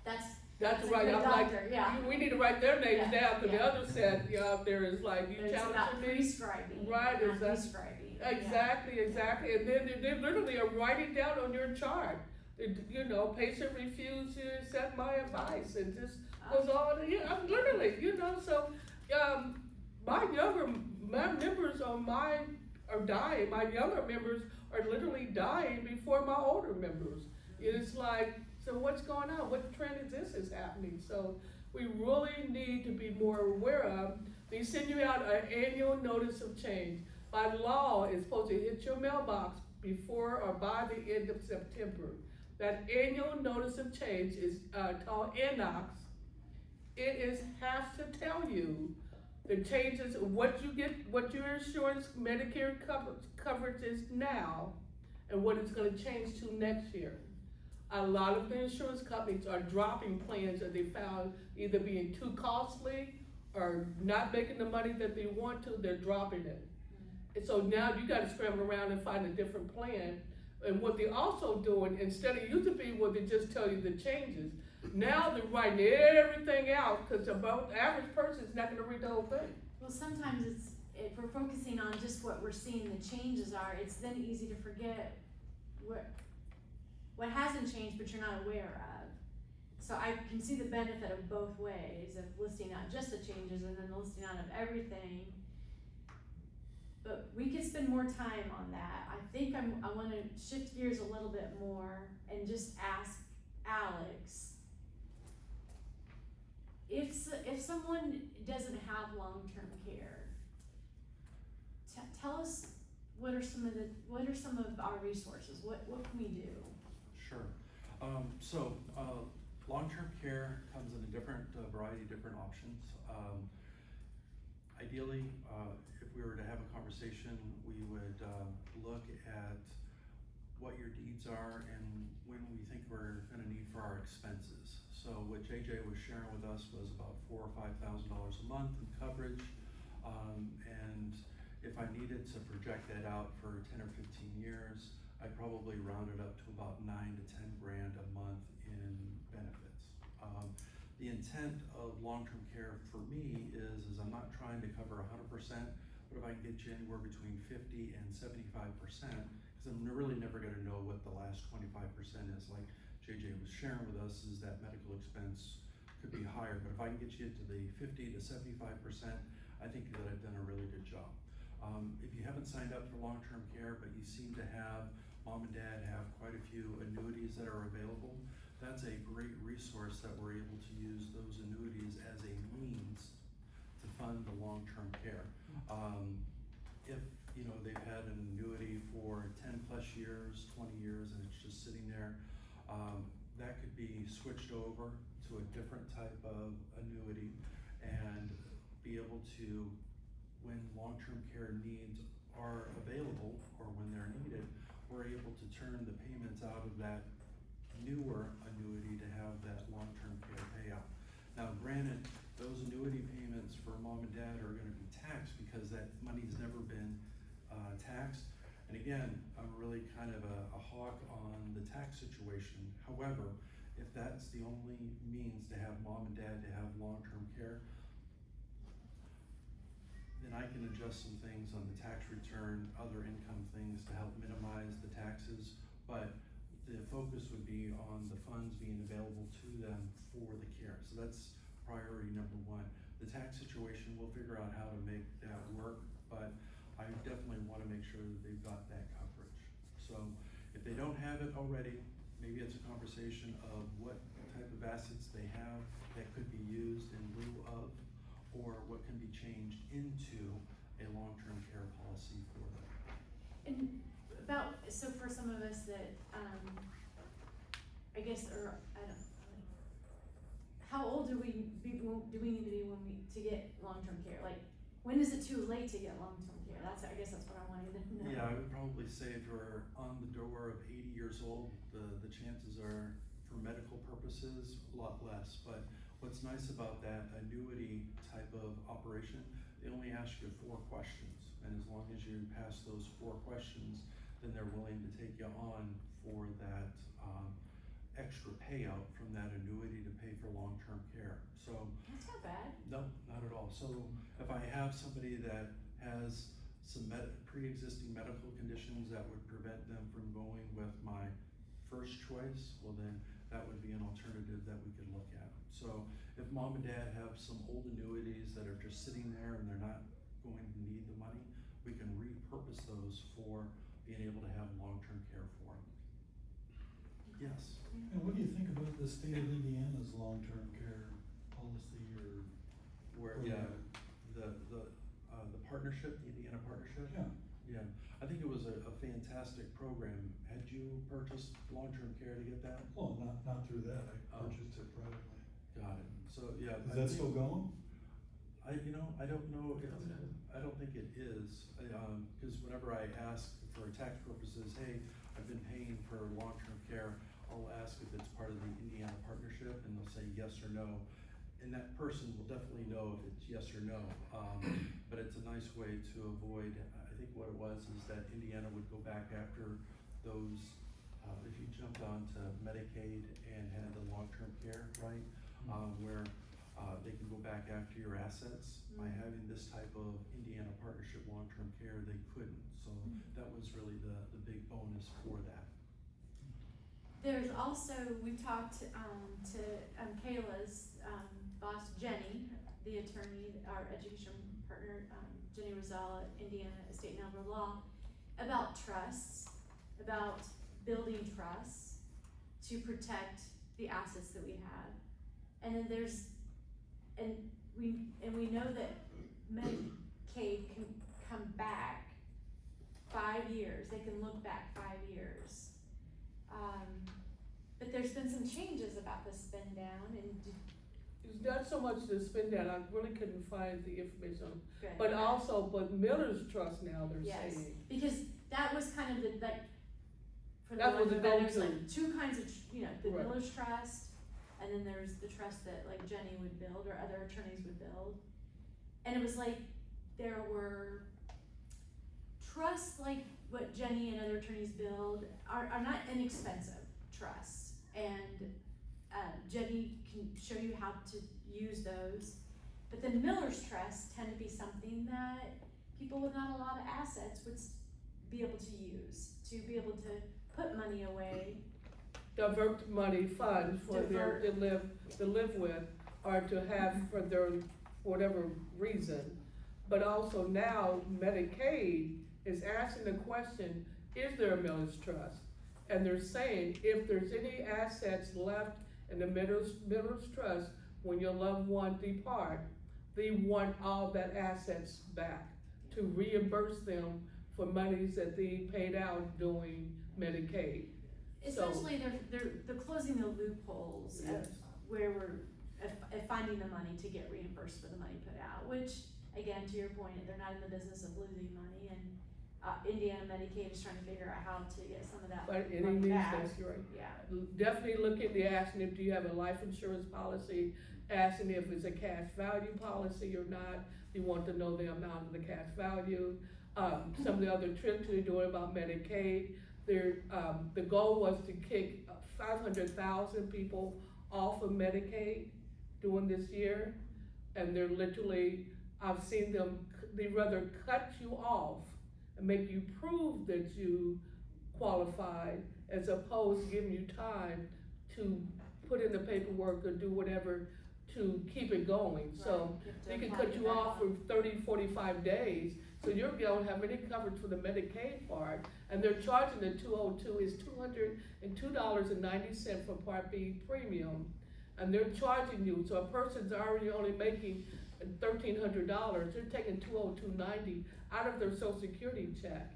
that's a right, good I'm like, doctor, yeah. we need to write their names Yeah, down, cause the yeah. other set, out there is like, you But it's about challenging me? prescribing, Right, not exactly. prescribing. Yeah. Exactly, and then they literally are writing down on your chart, you know, patient refused to accept my advice, and just goes on, I'm literally, you know, so, my members are dying, my younger members are literally dying before my older members. It's like, so what's going on? What trend is happening? So we really need to be more aware of. They send you out an annual notice of change. By law, it's supposed to hit your mailbox before or by the end of September. That annual notice of change is called NOx. Has to tell you the changes, what you get, what your insurance Medicare coverage is now, and what it's gonna change to next year. A lot of the insurance companies are dropping plans that they found either being too costly or not making the money that they want to, they're dropping it. And so now you gotta scramble around and find a different plan. And what they're also doing, instead of used to be where they just tell you the changes, now they're writing everything out, cause the average person is not gonna read the whole thing. Well, sometimes if we're focusing on just what we're seeing the changes are, it's then easy to forget what hasn't changed but you're not aware of. So I can see the benefit of both ways, of listing out just the changes and then the listing out of everything. But we could spend more time on that. I think I wanna shift gears a little bit more and just ask Alex, if someone doesn't have long-term care, tell us what are some of our resources? What can we do? Sure. Long-term care comes in a different variety of different options. Ideally, if we were to have a conversation, we would look at what your needs are and when we think we're gonna need for our expenses. So what JJ was sharing with us was about $4,000 or $5,000 a month in coverage. And if I needed to project that out for 10 or 15 years, I'd probably round it up to about $9 to $10 grand a month in benefits. The intent of long-term care for me is I'm not trying to cover 100%, but if I can get you anywhere between 50 and 75%, because I'm really never gonna know what the last 25% is. Like JJ was sharing with us, is that medical expense could be higher, but if I can get you to the 50 to 75%, I think that I've done a really good job. If you haven't signed up for long-term care, but you seem to have, mom and dad have quite a few annuities that are available, that's a great resource that we're able to use those annuities as a means to fund the long-term care. If they've had an annuity for 10 plus years, 20 years, and it's just sitting there, that could be switched over to a different type of annuity and be able to, when long-term care needs are available or when they're needed, we're able to turn the payments out of that newer annuity to have that long-term care payout. Now granted, those annuity payments for mom and dad are gonna be taxed because that money's never been taxed. And again, I'm really kind of a hawk on the tax situation. However, if that's the only means to have mom and dad to have long-term care, then I can adjust some things on the tax return, other income things to help minimize the taxes. But the focus would be on the funds being available to them for the care. So that's priority number one. The tax situation, we'll figure out how to make that work, but I definitely wanna make sure that they've got that coverage. So if they don't have it already, maybe it's a conversation of what type of assets they have that could be used in lieu of, or what can be changed into a long-term care policy for them. And so for some of us that, I guess, or I don't know, how old do we need to be to get long-term care? Like, when is it too late to get long-term care? I guess that's what I wanted to know. Yeah, I would probably say if you're on the door of 80 years old, the chances are, for medical purposes, a lot less. But what's nice about that annuity type of operation, they only ask you 4 questions. And as long as you pass those 4 questions, then they're willing to take you on for that extra payout from that annuity to pay for long-term care. So That's not bad. no, not at all. So if I have somebody that has some pre-existing medical conditions that would prevent them from going with my first choice, well then that would be an alternative that we could look at. So if mom and dad have some old annuities that are just sitting there and they're not going to need the money, we can repurpose those for being able to have long-term care for them. Yes. And what do you think about the state of Indiana's long-term care policy or? Where, yeah, the partnership, the Indiana partnership? Yeah. Yeah, I think it was a fantastic program. Had you purchased long-term care to get that? Well, not through that, I Oh. purchased it privately. Got it. So, yeah. Is that still going? I don't know if, I don't think it is, cause whenever I ask for tax purposes, hey, I've been paying for long-term care, I'll ask if it's part of the Indiana partnership and they'll say yes or no. And that person will definitely know if it's yes or no, but it's a nice way to avoid, I think what it was is that Indiana would go back after those, if you jumped onto Medicaid and had the long-term care, right? Where they can go back after your assets. By having this type of Indiana partnership long-term care, they couldn't. So that was really the big bonus for that. There's also, we've talked to Kayla's boss, Jenny, the attorney, our education partner, Jenny Rosell at Indiana Estate and Elder Law, about trusts, about building trusts to protect the assets that we have. And then we know that Medicaid can come back 5 years. They can look back 5 years. But there's been some changes about the spin down and. It's not so much the spin down, I really couldn't find the information, Good. but also, Miller's Trust now, they're Yes, saying. because that was kind of the, like, for the That was lack of the better, there's go-to. like 2 kinds of, the Right. Miller's Trust, and then there's the trust that like Jenny would build or other attorneys would build. And it was like, there were trusts like what Jenny and other attorneys build are not inexpensive trusts. And Jenny can show you how to use those. But then Miller's Trust tend to be something that people with not a lot of assets would be able to use, to be able to put money away. Divert money funds for their, to live with, or to have for their, whatever reason. But also now Medicaid is asking the question, is there a Miller's Trust? And they're saying, if there's any assets left in the Miller's Trust, when your loved one depart, they want all that assets back to reimburse them for monies that they paid out during Medicaid. Essentially, they're closing the loopholes of Yes. where we're finding the money to get reimbursed for the money put out, which, again, to your point, they're not in the business of losing money, and Indiana Medicaid is trying to figure out how to get some of that But any money needs, back. that's right. Yeah. Definitely look into asking if, do you have a life insurance policy, asking if it's a cash value policy or not. You want to know the amount of the cash value. Some of the other tricks they're doing about Medicaid, the goal was to kick 500,000 people off of Medicaid during this year. And they're literally, I've seen them, they rather cut you off and make you prove that you qualified as opposed to giving you time to put in the paperwork or do whatever to keep it going. So Right. they can cut you off for 30, 45 days, so you don't have any coverage for the Medicaid part, and they're charging the 202 is $202.90 for Part B premium, and they're charging you, so a person's already only making $1,300, they're taking $202.90 out of their Social Security check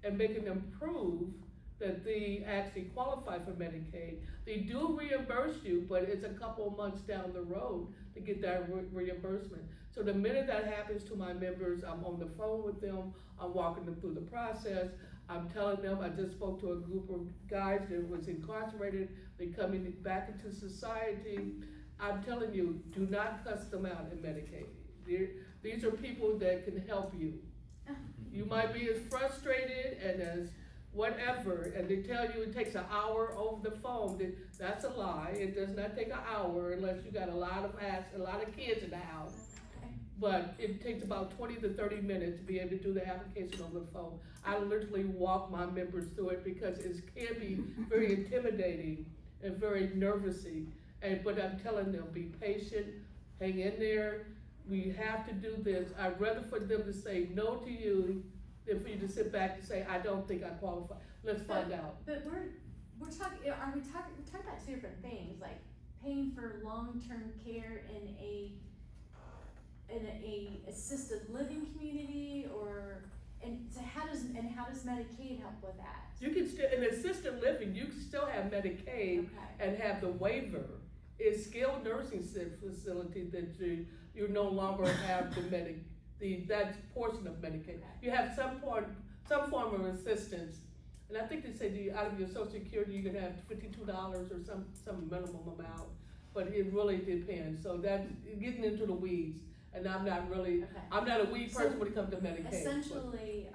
and making them prove that they actually qualify for Medicaid. They do reimburse you, but it's a couple of months down the road to get that reimbursement. So the minute that happens to my members, I'm on the phone with them, I'm walking them through the process, I'm telling them, I just spoke to a group of guys that was incarcerated, they coming back into society. I'm telling you, do not cuss them out in Medicaid. These are people that can help you. You might be as frustrated and as whatever, and they tell you it takes an hour over the phone. That's a lie. It does not take an hour unless you got a lot of kids in the house. But it takes about 20 to 30 minutes to be able to do the application over the phone. I literally walk my members through it because it can be very intimidating and very nervousy. But I'm telling them, be patient, hang in there. We have to do this. I'd rather for them to say no to you than for you to sit back and say, I don't think I qualify. Let's find out. But we're talking, we're talking about two different things, like paying for long-term care in a assisted living community, so how does Medicaid help with that? You can still, in assisted living, you can still have Medicaid Okay. and have the waiver. It's skilled nursing facility that you no longer have that portion of Medicaid. Okay. You have some form of assistance, and I think they say out of your Social Security you can have $52 or some minimum amount, but it really depends. So that's getting into the weeds, and I'm not a weed person when it comes to Medicaid. Essentially,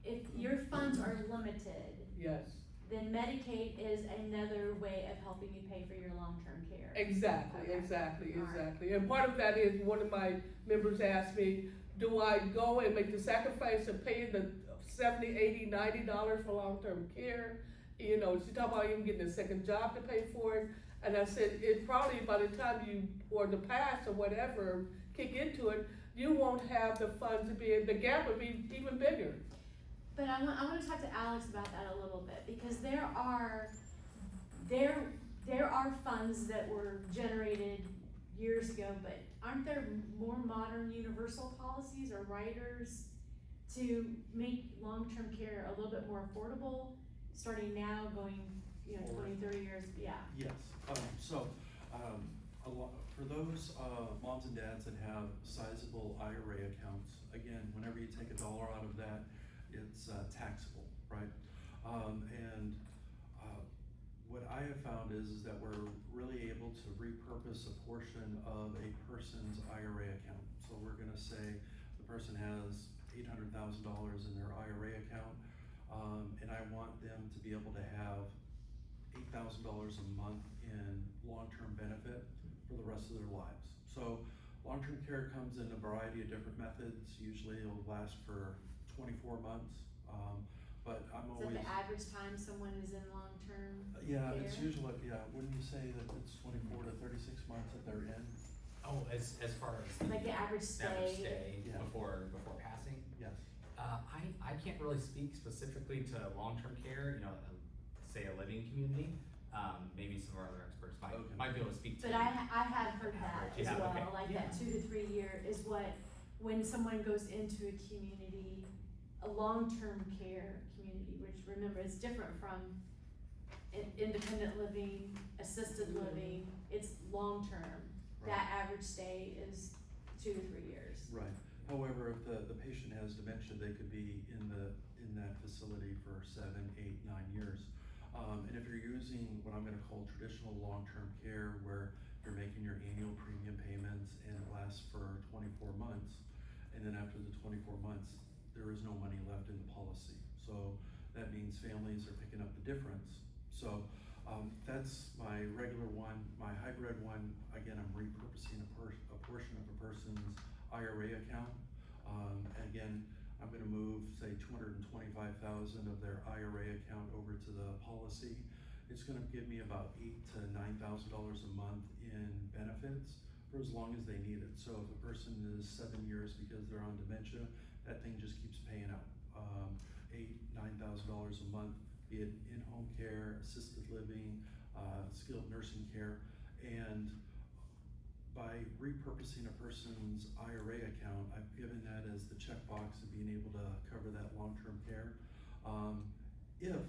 if your funds are limited, Yes. then Medicaid is another way of helping you pay for your long-term care. Exactly. Okay. All right. And part of that is one of my members asked me, do I go and make the sacrifice of paying the $70, $80, $90 for long-term care? You know, she talked about even getting a second job to pay for it. And I said, it probably by the time you, or the past or whatever, kick into it, you won't have the funds to be, the gap would be even bigger. But I want to talk to Alex about that a little bit, because there are funds that were generated years ago, but aren't there more modern universal policies or riders to make long-term care a little bit more affordable, starting now, going, 20, 30 years, yeah. Yes, for those moms and dads that have sizable IRA accounts, again, whenever you take $1 out of that, it's taxable, right? What I have found is that we're really able to repurpose a portion of a person's IRA account. So we're gonna say the person has $800,000 in their IRA account, and I want them to be able to have $8,000 a month in long-term benefit for the rest of their lives. So long-term care comes in a variety of different methods. Usually it'll last for 24 months, but I'm Is always. that the average time someone is in long-term Yeah, care? it's usually, wouldn't you say that it's 24 to 36 months that they're in? Oh, as far as Like the average stay? Yeah. before passing? Yes. I can't really speak specifically to long-term care, say a living community. Maybe some of our other experts might be able to speak to. But I have heard that You as have, well, okay. like Yeah. that 2 to 3 year is what, when someone goes into a community, a long-term care community, which remember is different from independent living, assisted living, it's long-term. Right. That average stay is 2 to 3 years. Right. However, if the patient has dementia, they could be in that facility for 7, 8, 9 years. And if you're using what I'm gonna call traditional long-term care, where you're making your annual premium payments and it lasts for 24 months, and then after the 24 months, there is no money left in the policy. So that means families are picking up the difference. So that's my regular one. My hybrid one, again, I'm repurposing a portion of a person's IRA account. Again, I'm gonna move, say, $225,000 of their IRA account over to the policy. It's gonna give me about $8,000 to $9,000 a month in benefits for as long as they need it. So if a person is 7 years because they're on dementia, that thing just keeps paying out. $8,000, $9,000 a month, be it in-home care, assisted living, skilled nursing care. And by repurposing a person's IRA account, I've given that as the checkbox of being able to cover that long-term care. If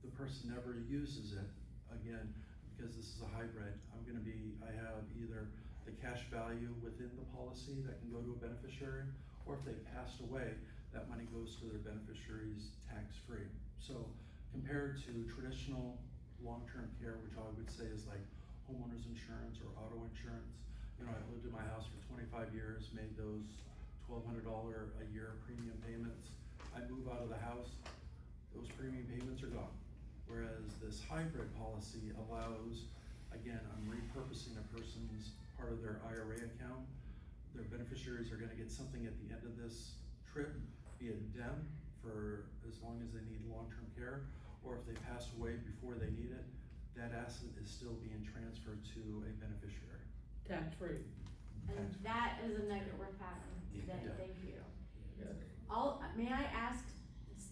the person never uses it, again, because this is a hybrid, I have either the cash value within the policy that can go to a beneficiary, or if they passed away, that money goes to their beneficiaries tax-free. So compared to traditional long-term care, which I would say is like homeowners insurance or auto insurance, I've lived in my house for 25 years, made those $1,200 a year premium payments. I move out of the house, those premium payments are gone. Whereas this hybrid policy allows, again, I'm repurposing a person's part of their IRA account. Their beneficiaries are gonna get something at the end of this trip, be it them for as long as they need long-term care, or if they pass away before they need it, that asset is still being transferred to a beneficiary. Tax-free. And that is a nugget we're packing today, Yeah. thank you. Yeah. May I ask,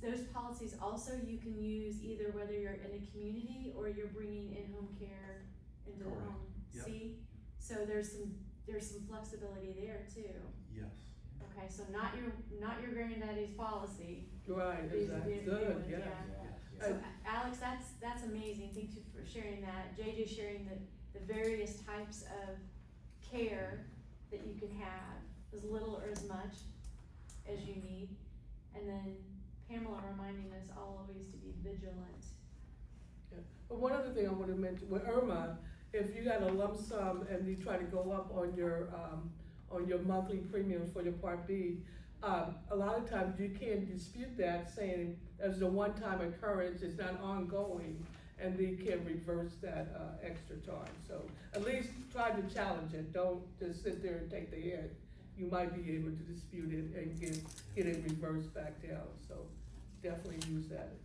those policies also you can use either whether you're in a community or you're bringing in-home care into the Correct. home? Yep. See? So there's some flexibility there too. Yes. Okay, so not your granddaddy's policy. Right, These exactly, new good, ones, yeah. So Alex, that's amazing, thank you for sharing that. JJ sharing the various types of care that you can have, as little or as much as you need. And then Pamela reminding us always to be vigilant. Yeah. But one other thing I wanna mention, with Irma, if you got a lump sum and you try to go up on your monthly premiums for your Part B, a lot of times you can't dispute that, saying there's a one-time occurrence, it's not ongoing, and they can reverse that, extra charge. So at least try to challenge it, don't just sit there and take the hit. You might be able to dispute it and get it reversed back down, so definitely use that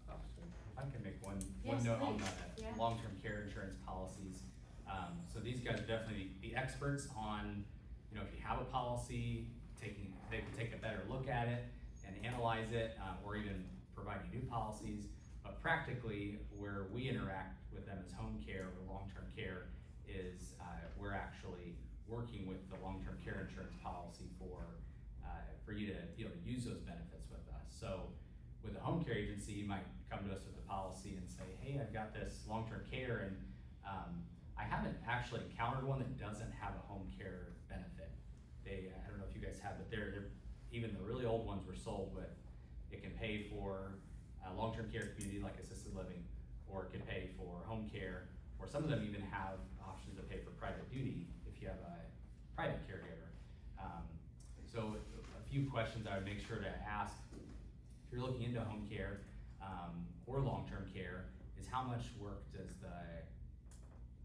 option. I can make one Yes, note on please. the Yeah. long-term care insurance policies. So these guys are definitely the experts on, if you have a policy, they can take a better look at it and analyze it, or even provide you new policies. But practically, where we interact with them as home care or long-term care is we're actually working with the long-term care insurance policy for you to be able to use those benefits with us. So with a home care agency, you might come to us with a policy and say, hey, I've got this long-term care, and I haven't actually encountered one that doesn't have a home care benefit. I don't know if you guys have, but they're even the really old ones were sold with, it can pay for a long-term care community like assisted living, or it can pay for home care, or some of them even have options to pay for private duty if you have a private caregiver. So a few questions I would make sure to ask if you're looking into home care or long-term care is how much work does the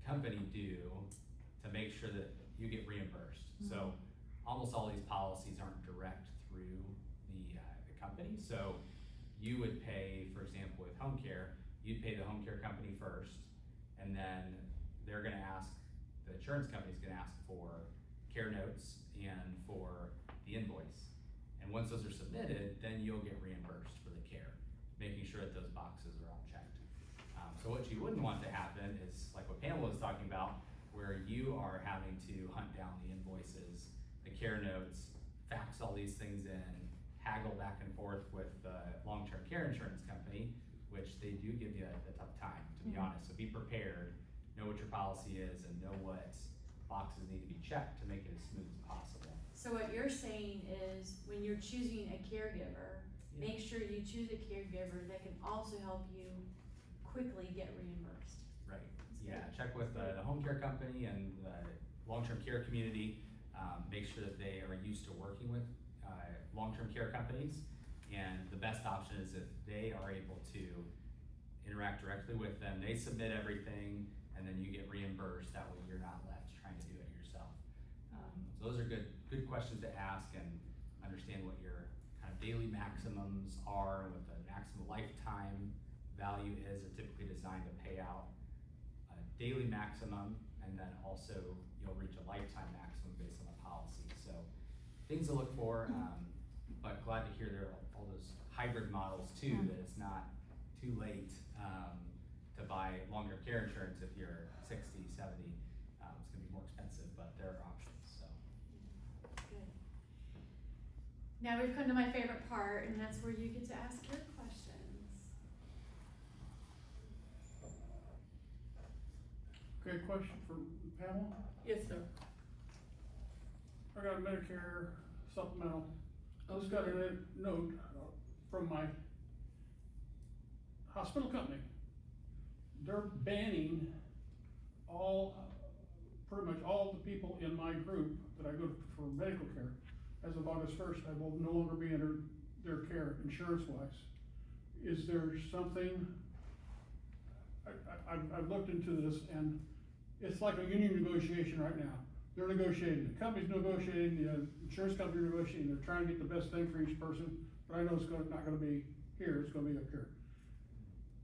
company do to make sure that you get reimbursed? So almost all these policies aren't direct through the company. So you would pay, for example, with home care, you'd pay the home care company first, and then they're gonna ask, the insurance company's gonna ask for care notes and for the invoice. And once those are submitted, then you'll get reimbursed for the care, making sure that those boxes are all checked. So what you wouldn't want to happen is like what Pamela was talking about, where you are having to hunt down the invoices, the care notes, fax all these things in, haggle back and forth with the long-term care insurance company, which they do give you a tough time, to be honest. So be prepared, know what your policy is, and know what boxes need to be checked to make it as smooth as possible. So what you're you're saying is when you're choosing a caregiver, make sure you choose a caregiver that can also help you quickly get reimbursed. Right, yeah, check with the home care company and the long-term care community. Make sure that they are used to working with long-term care companies. And the best option is if they are able to interact directly with them, they submit everything, and then you get reimbursed. That way you're not left trying to do it yourself. So those are good questions to ask, and understand what your kind of daily maximums are and what the maximum lifetime value is. They're typically designed to pay out a daily maximum, and then also you'll reach a lifetime maximum based on the policy. So things to look for, but glad to hear there are all those hybrid models too, that it's not too late to buy long-term care insurance if you're 60, 70. It's gonna be more expensive, but there are options, so. Good. Now we've come to my favorite part, and that's where you get to ask your questions. Okay, question for Pamela? Yes, sir. I got a Medicare supplemental. I just got a note from my hospital company. They're banning pretty much all the people in my group that I go to for medical care. As of August 1st, I will no longer be under their care insurance-wise. Is there something, I've looked into this, and it's like a union negotiation right now. They're negotiating, the company's negotiating, the insurance company negotiating, they're trying to get the best thing for each person, but I know it's not gonna be here, it's gonna be up here.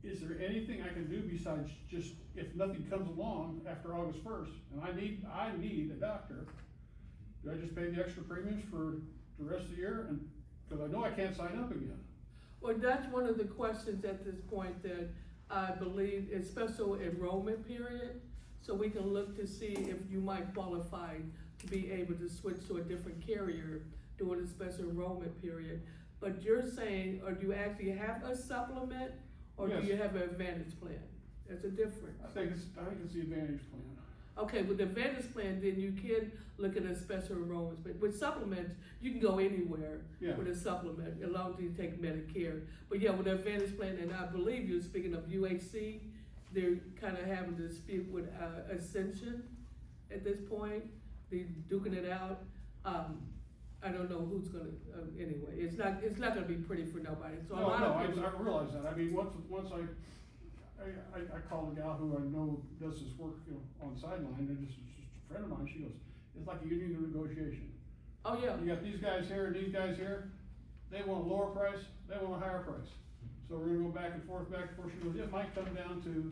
Is there anything I can do besides just, if nothing comes along after August 1st, and I need a doctor, do I just pay the extra premiums for the rest of the year? And, cause I know I can't sign up again. Well, that's one of the questions at this point that I believe is special enrollment period. So we can look to see if you might qualify to be able to switch to a different carrier during the special enrollment period. But you're saying, or do you actually have a supplement, or Yes. do you have an advantage plan? There's a difference. I think it's the Advantage plan. Okay, with the advantage plan, then you can look at a special enrollment, but with supplements, you can go anywhere Yeah. with a supplement, as long as you take Medicare. But yeah, with the advantage plan, and I believe you're speaking of UHC, they're kind of having a dispute with Ascension at this point. They're duking it out. I don't know who's gonna, anyway, it's not gonna be pretty for nobody, so a lot of people. I realize that. I mean, once I called a gal who I know does this work, on sideline, and just a friend of mine, she goes, it's like a union negotiation. Oh, yeah. You got these guys here and these guys here, they want a lower price, they want a higher price. So we're gonna go back and forth. She goes, it might come down to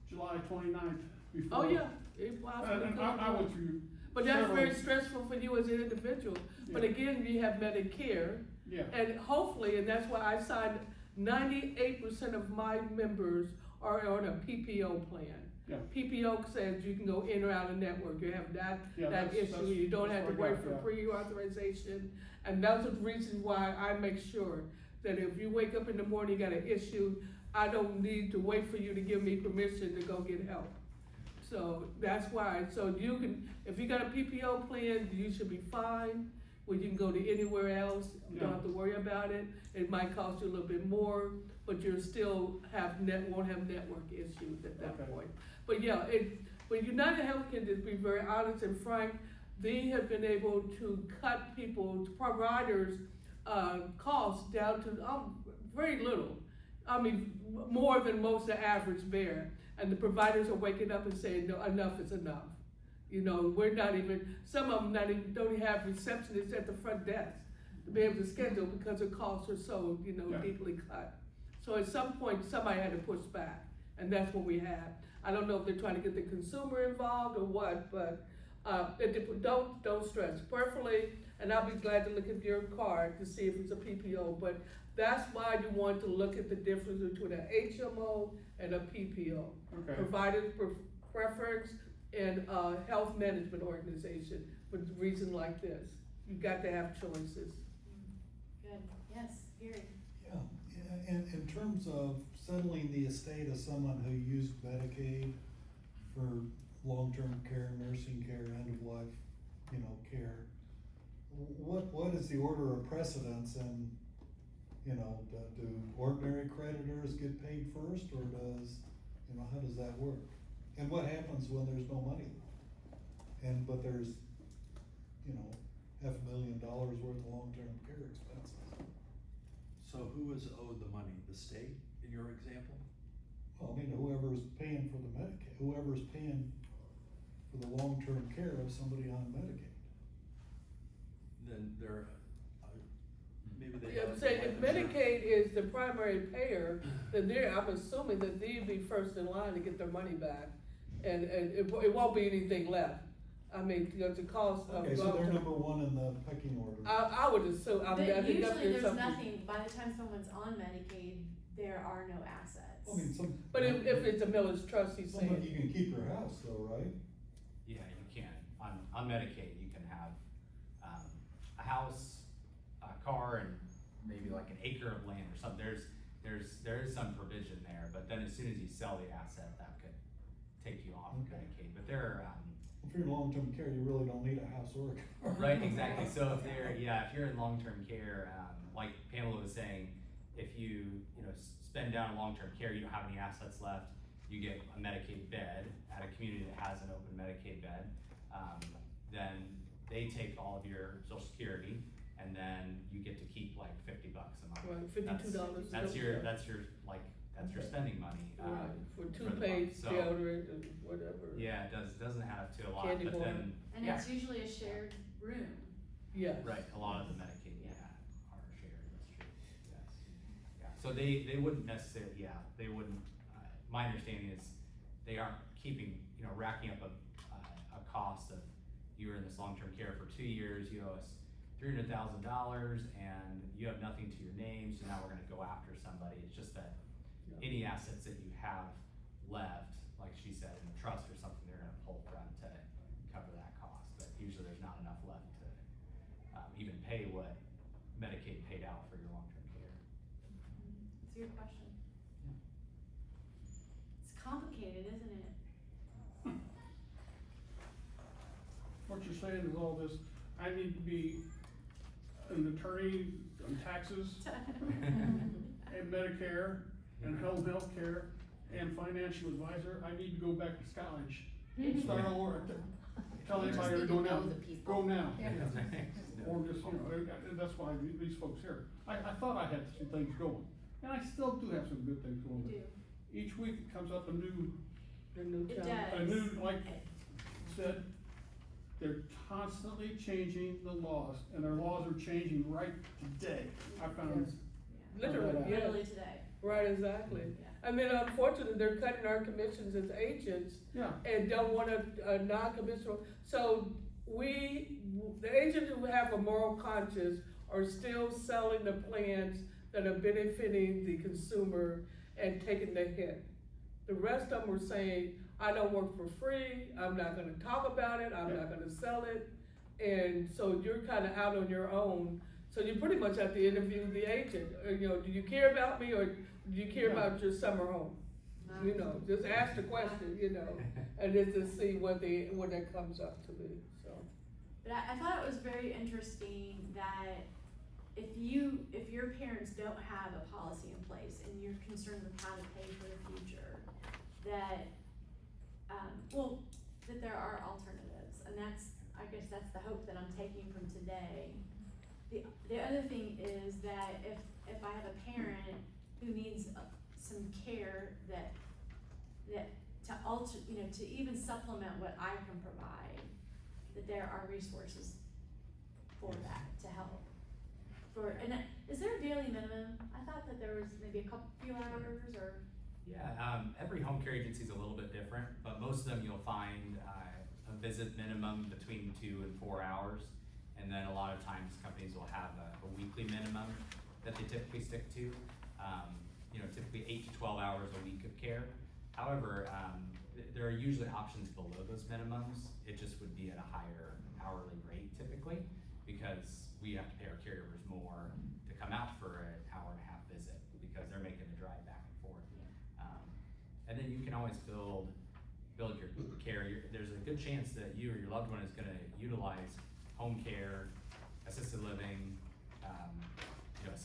July 29th before. Oh, yeah. It possibly And could. I went through. But that's several- very stressful for you as an individual. But Yeah. again, you have Medicare, Yeah, and hopefully, and that's why I signed, 98% of my members are on a PPO plan. yeah, PPO says you can go in or out of network, you have that yeah. issue, you don't have to that's what I wait got, for yeah. pre-authorization. And those are the reasons why I make sure that if you wake up in the morning, you got an issue, I don't need to wait for you to give me permission to go get help. So that's why, so you can, if you got a PPO plan, you should be fine, where you can go to anywhere else, you don't Yeah. have to worry about it. It might cost you a little bit more, but you'll still won't have network issues at that Okay. point. But yeah, but United Health can just be very honest and frank, they have been able to cut providers' costs down to very little. I mean, more than most of the average bear. And the providers are waking up and saying, no, enough is enough. You know, we're not even, some of them don't even have receptionists at the front desk to be able to schedule because the costs are so, Yeah. deeply cut. So at some point, somebody had to push back, and that's what we have. I don't know if they're trying to get the consumer involved or what, but don't stress. Preferably, and I'll be glad to look at your card to see if it's a PPO, but that's why you want to look at the difference between an HMO and a PPO. Okay. Provider preference and health management organization, for a reason like this. You've got to have choices. Good, yes, Gary. Yeah, in terms of settling the estate of someone who used Medicaid for long-term care, nursing care, end-of-life, care, what is the order of precedence and, you know, do ordinary creditors get paid first, or does, you know, how does that work? And what happens when there's no money? But there's, you know, $500,000 worth of long-term care expenses. So who is owed the money? The state, in your example? Well, I mean, whoever's paying for the Medicaid, whoever's paying for the long-term care of somebody on Medicaid. Then they're, maybe they Yeah, have. I'm saying if life insurance. Medicaid is the primary payer, then I'm assuming that they'd be first in line to get their money back. And it won't be anything left. I mean, you know, the cost of. Okay, so they're number one in the pecking order. I would assume, I mean, I think that's Usually there's something. nothing, by the time someone's on Medicaid, there are no assets. I mean, But if it's a miller's trust, he's somebody, saying. you can keep your house though, right? Yeah, you can. On Medicaid, you can have, a house, a car, and maybe like an acre of land or something. There is some provision there, but then as soon as you sell the asset, that could take you off of Okay. Medicaid. But there are, If you're in long-term care, you really don't need a house or a car. right, exactly. So if you're in long-term care, like Pamela was saying, if you spend down long-term care, you don't have any assets left, you get a Medicaid bed at a community that has an open Medicaid bed, then they take all of your Social Security, and then you get to keep like $50 a month. Right, $52. That's your spending money. Right, for the toothpaste, month. So, deodorant, and whatever. yeah, it doesn't add up to a lot, Candy but bar. then, And yeah. it's usually a shared room. Yes. Right, a lot of the Medicaid, are shared, that's true, yes. Yeah, so they wouldn't necessarily, they wouldn't, my understanding is they aren't keeping, racking up a cost of, you were in this long-term care for 2 years, you owe us $300,000 and you have nothing to your name, so now we're gonna go after somebody. It's just that any assets that you have left, like she said, in a trust or something, they're gonna pull from to cover that cost, but usually there's not enough left to even pay what Medicaid paid out for your long-term care. It's a good question. Yeah. It's complicated, isn't it? What you're saying is all this, I need to be an attorney on taxes and Medicare and home health care and financial advisor. I need to go back to college and start all over. Tell anybody to go now, go now. Or just, that's why these folks here. I thought I had some things going, and I still do have some good things going. You do. Each week it comes up a new, It does. a new, like said, they're constantly changing the laws, and their laws are changing right today. I found. Literally, yeah. Literally today. Right, exactly. Yeah. And then unfortunately, they're cutting our commissions as agents Yeah, and don't want a non-commissionable. So the agents who have a moral conscience are still selling the plans that are benefiting the consumer and taking the hit. The rest of them are saying, I don't work for free, I'm not gonna talk about it, I'm not gonna sell it. And so you're kinda out on your own. So you pretty much have to interview the agent, do you care about me or do you care about your summer home? Just ask the question, and just to see what that comes up to be, so. But I thought it was very interesting that if your parents don't have a policy in place and you're concerned with how to pay for the future, that there are alternatives, and I guess that's the hope that I'm taking from today. The other thing is that if I have a parent who needs some care that to even supplement what I can provide, that there are resources for that to help. Is there a daily minimum? I thought that there was maybe a few hours or. Yeah, every home care agency is a little bit different, but most of them you'll find a visit minimum between 2 and 4 hours. And then a lot of times companies will have a weekly minimum that they typically stick to. Typically 8 to 12 hours a week of care. However, there are usually options below those minimums. It just would be at a higher hourly rate typically, because we have to pay our caregivers more to come out for an hour-and-a-half visit because they're making the drive back and forth. And then you can always build your care. There's a good chance that you or your loved one is gonna utilize home care,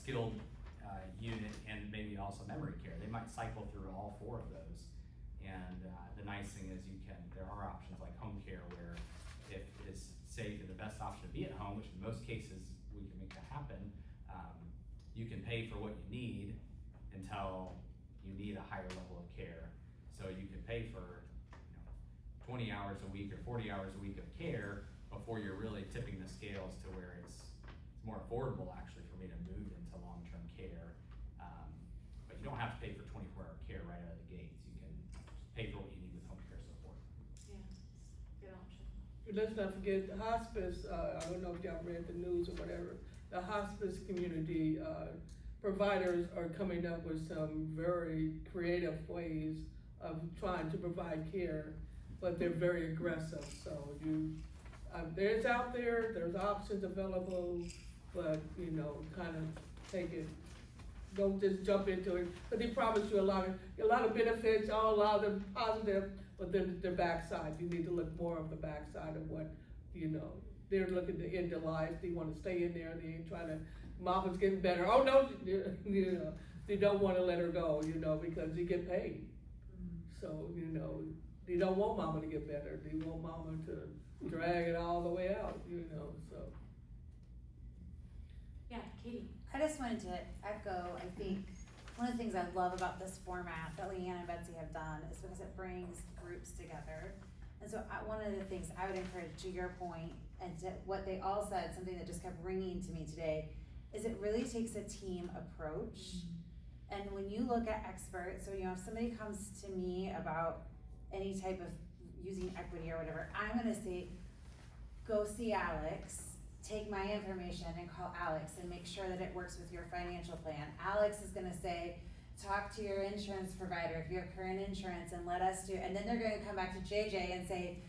skilled unit and maybe also memory care. They might cycle through all 4 of those. And the nice thing is there are options like home care where if it is safe and the best option to be at home, which in most cases we can make that happen, you can pay for what you need until you need a higher level of care. So you can pay for 20 hours a week or 40 hours a week of care before you're really tipping the scales to where it's more affordable actually for me to move into long-term care. But you don't have to pay for 24-hour care right out of the gates. You can pay for what you need with home care support. Yeah, good option. Let's not forget the hospice, I don't know if y'all read the news or whatever, the hospice community, providers are coming up with some very creative ways of trying to provide care, but they're very aggressive, so there's out there's options available, but, kind of take it, don't just jump into it, but they promise you a lot of benefits, a lot of them positive, but then their backside, you need to look more of the backside of what, they're looking to end their life, they wanna stay in there, they ain't trying to, mama's getting better, oh no, they don't wanna let her go, because you get paid. So, they don't want mama to get better, they want mama to drag it all the way out, so. Yeah, Katie. I just wanted to echo, I think, one of the things I love about this format that Leanne and Betsy have done is because it brings groups together. And so one of the things I would encourage, to your point, and to what they all said, something that just kept ringing to me today, is it really takes a team approach. And when you look at experts, so if somebody comes to me about any type of using equity or whatever, I'm gonna say, go see Alex, take my information and call Alex and make sure that it works with your financial plan. Alex is gonna say, talk to your insurance provider if you have current insurance and let us do, and then they're gonna come back to JJ and say,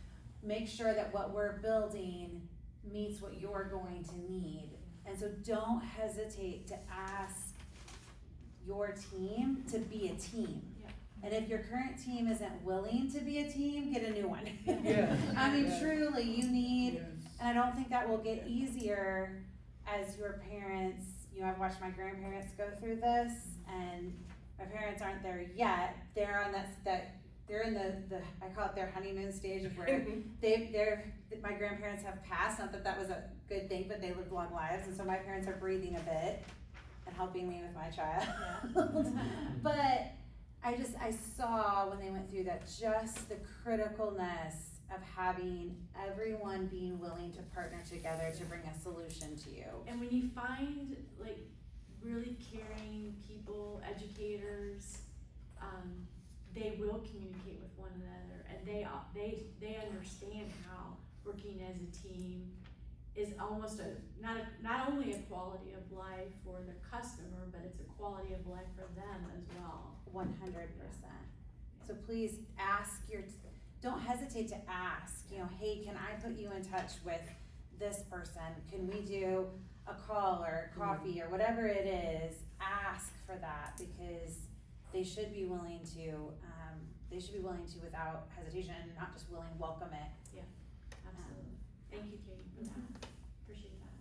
make sure that what we're building meets what you're going to need. And so don't hesitate to ask your team to be a team. Yeah. And if your current team isn't willing to be a team, get a new one. Yeah. I mean, truly, you need, Yes. and I don't think that will get easier as your parents, I've watched my grandparents go through this, and my parents aren't there yet. They're on they're in the I call it their honeymoon stage of where my grandparents have passed, not that that was a good thing, but they lived long lives, and so my parents are breathing a bit and helping me with my child. But I saw when they went through that, just the criticalness of having everyone being willing to partner together to bring a solution to you. And when you find really caring people, educators, they will communicate with one another, and they understand how working as a team is almost not only a quality of life for the customer, but it's a quality of life for them as well. 100%. So please don't hesitate to ask, hey, can I put you in touch with this person? Can we do a call or a coffee or whatever it is? Ask for that, because they should be willing to, without hesitation, and not just willing, welcome it. Absolutely. Thank you, Katie, for that. Appreciate that.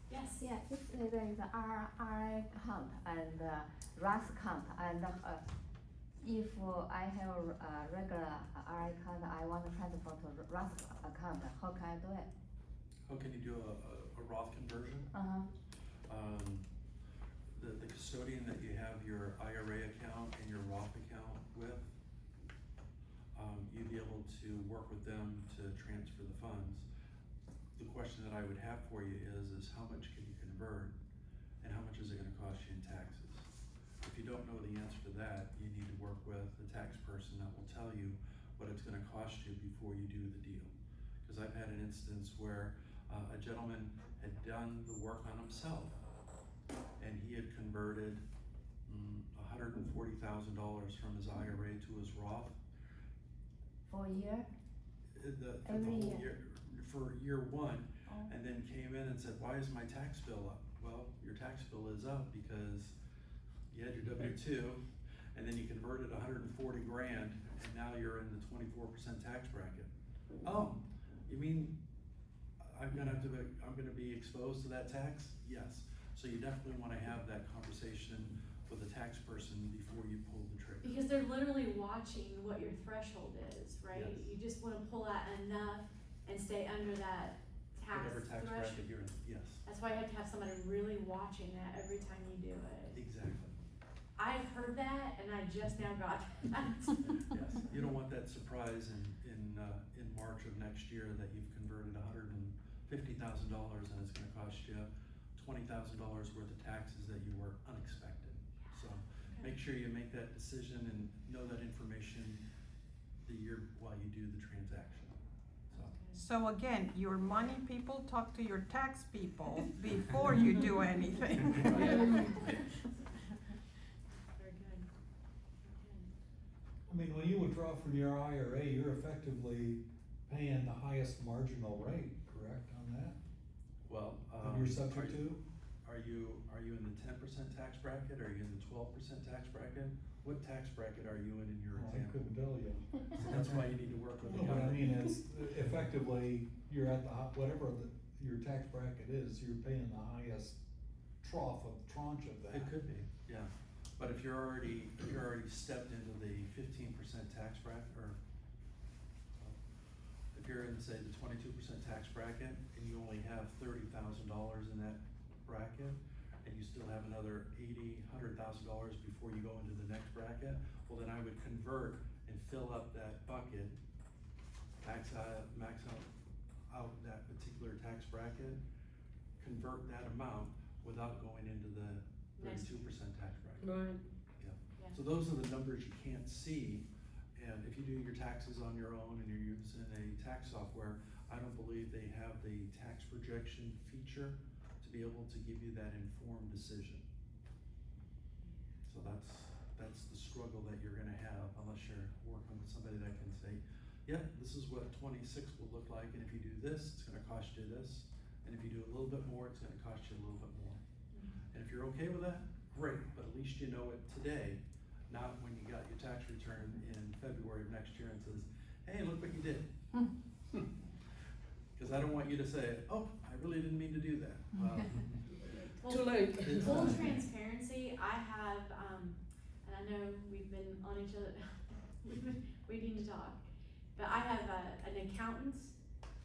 Yes. Yeah, this is the RI account and RAS account, and if I have a regular RI account, I want to transfer to RAS account, how can I do it? How can you do a Roth conversion? The custodian that you have your IRA account and your Roth account with, you'd be able to work with them to transfer the funds. The question that I would have for you is how much can you convert, and how much is it gonna cost you in taxes? If you don't know the answer to that, you need to work with a tax person that will tell you what it's gonna cost you before you do the deal. Because I've had an instance where a gentleman had done the work on himself, and he had converted $140,000 from his IRA to his Roth. For a year? Every year. For year one, Oh. and then came in and said, why is my tax bill up? Well, your tax bill is up because you had your W-2, and then you converted 140 grand, and now you're in the 24% tax bracket. Oh, you mean I'm gonna be exposed to that tax? Yes. So you definitely wanna have that conversation with the tax person before you pull the trigger. Because they're literally watching what your threshold is, right? Yes. You just wanna pull out enough and stay under that tax Whatever tax threshold. bracket you're in, yes, That's why you have to have somebody really watching that every time you do it. exactly. I've heard that and I just now got that. Yes, you don't want that surprise in March of next year that you've converted $150,000 and it's gonna cost you $20,000 worth of taxes that you were unexpected. So make sure you make that decision and know that information the year while you do the transaction. So again, your money people talk to your tax people before you do anything. Very good. I mean, when you withdraw from your IRA, you're effectively paying the highest marginal rate, correct, on that? Well, That you're subject to? Are you in the 10% tax bracket? Are you in the 12% tax bracket? What tax bracket are you in your Oh, I example? couldn't tell you. So that's why you need to work with the No, but I government. mean, it's effectively, you're at the, whatever your tax bracket is, you're paying the highest tranche of that. It could be, yeah. But if you're already stepped into the 15% tax bracket, or if you're in, say, the 22% tax bracket, and you only have $30,000 in that bracket, and you still have another $100,000 before you go into the next bracket, well, then I would convert and fill up that bucket, max out that particular tax bracket, convert that amount without going into the 32% tax bracket. Right. Yeah. Yeah. So those are the numbers you can't see, and if you do your taxes on your own and you're using a tax software, I don't believe they have the tax projection feature to be able to give you that informed decision. So that's the struggle that you're gonna have unless you're working with somebody that can say, yeah, this is what 26 will look like, and if you do this, it's gonna cost you this, and if you do a little bit more, it's gonna cost you a little bit more. And if you're okay with that, great, but at least you know it today, not when you got your tax return in February of next year and says, hey, look what you did. Cause I don't want you to say, oh, I really didn't mean to do that. Well, Too late. Full transparency, I have, and I know we've been on each other, we've been waiting to talk, but I have an accountant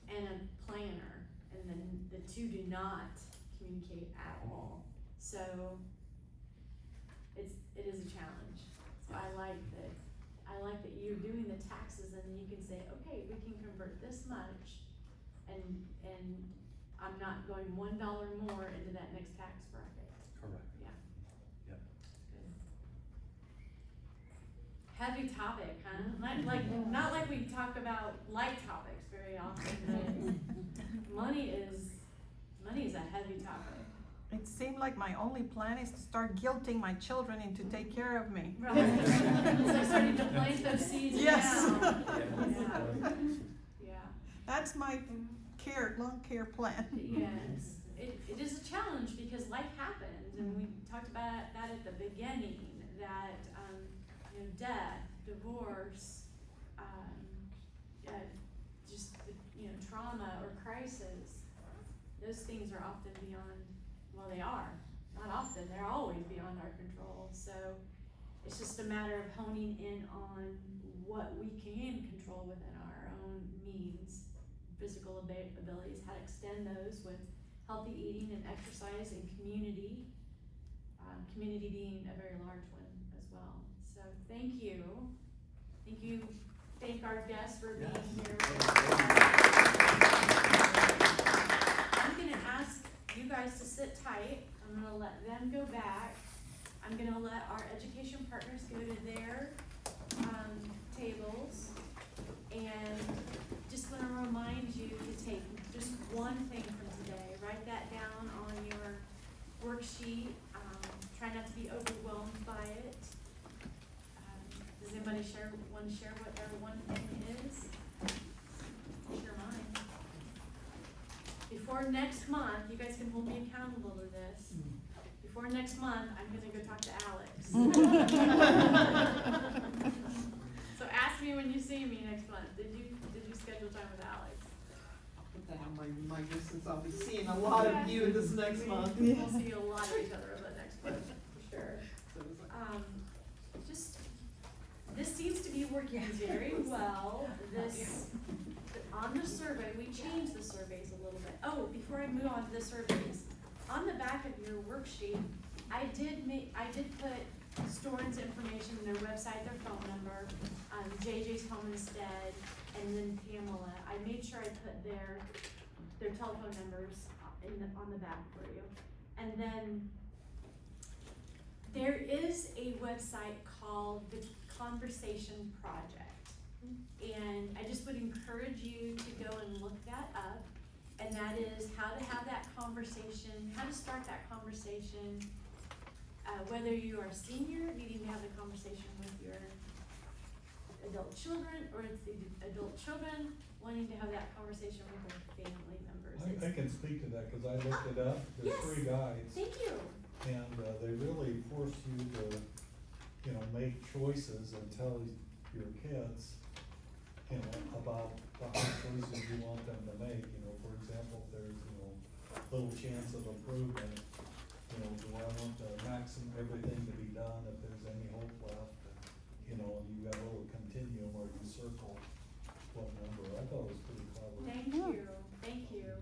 and a planner, and then the two do not communicate at all. So it is a challenge. So I like that you're doing the taxes and you can say, okay, we can convert this much, and I'm not going $1 more into that next tax bracket. correct. Yeah. Yep. Good. Heavy topic, huh? Not like we talk about light topics very often, but money is a heavy topic. It seemed like my only plan is to start guilting my children into take care of me. Right. It's like starting to plant those seeds Yes. now. Yeah. Yeah. That's my long care plan. Yes, it is a challenge because life happens, and we talked about that at the beginning, that, death, divorce, just, trauma or crisis, those things are often beyond, well, they are, not often, they're always beyond our control, so it's just a matter of honing in on what we can control within our own means, physical abilities, how to extend those with healthy eating and exercise and community, community being a very large one as well. So thank you. Thank our guests for being here. I'm gonna ask you guys to sit tight. I'm gonna let them go back. I'm gonna let our education partners go to their tables, and just want to remind you to take just one thing from today. Write that down on your worksheet. Try not to be overwhelmed by it. Does anybody want to share what their one thing is? Share mine. Before next month, you guys can hold me accountable to this. Before next month, I'm gonna go talk to Alex. So ask me when you see me next month. Did you schedule time with Alex? family. My goodness, I'll be seeing a lot of you this next month. We'll see a lot of each other over the next month, for sure. So it was like, This seems to be working very well. On the survey, we changed the surveys a little bit. Oh, before I move on to the surveys, on the back of your worksheet, I did put Storen's information, their website, their phone number, JJ's home instead, and then Pamela. I made sure I put their telephone numbers on the back for you. And then there is a website called the Conversation Project. And I just would encourage you to go and look that up. And that is how to have that conversation, how to start that conversation. Whether you are a senior needing to have the conversation with your adult children, or it's the adult children wanting to have that conversation with their family members. I can speak to that, cause I looked it up, there's Yes. 3 guides. Thank you. And they really force you to, make choices and tell your kids, about the hard choices you want them to make. For example, if there's, little chance of improvement, do I want the everything to be done if there's any hope left? And you got a little continuum where you circle what number. I thought it was pretty clever. Thank you.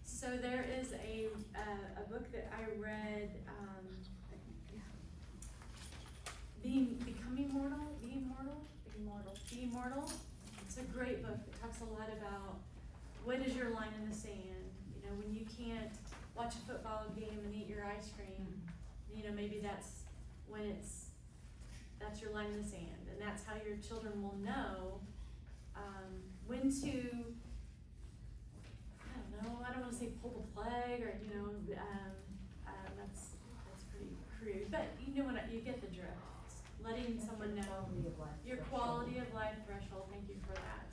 So there is a book that I read, Being Mortal. It's a great book. It talks a lot about what is your line in the sand. When you can't watch a football game and eat your ice cream, maybe that's when that's your line in the sand, and that's how your children will know when to. I don't want to say pull the plug or that's pretty crude, but you get the drift. Letting someone know your quality of life threshold. Thank you for that.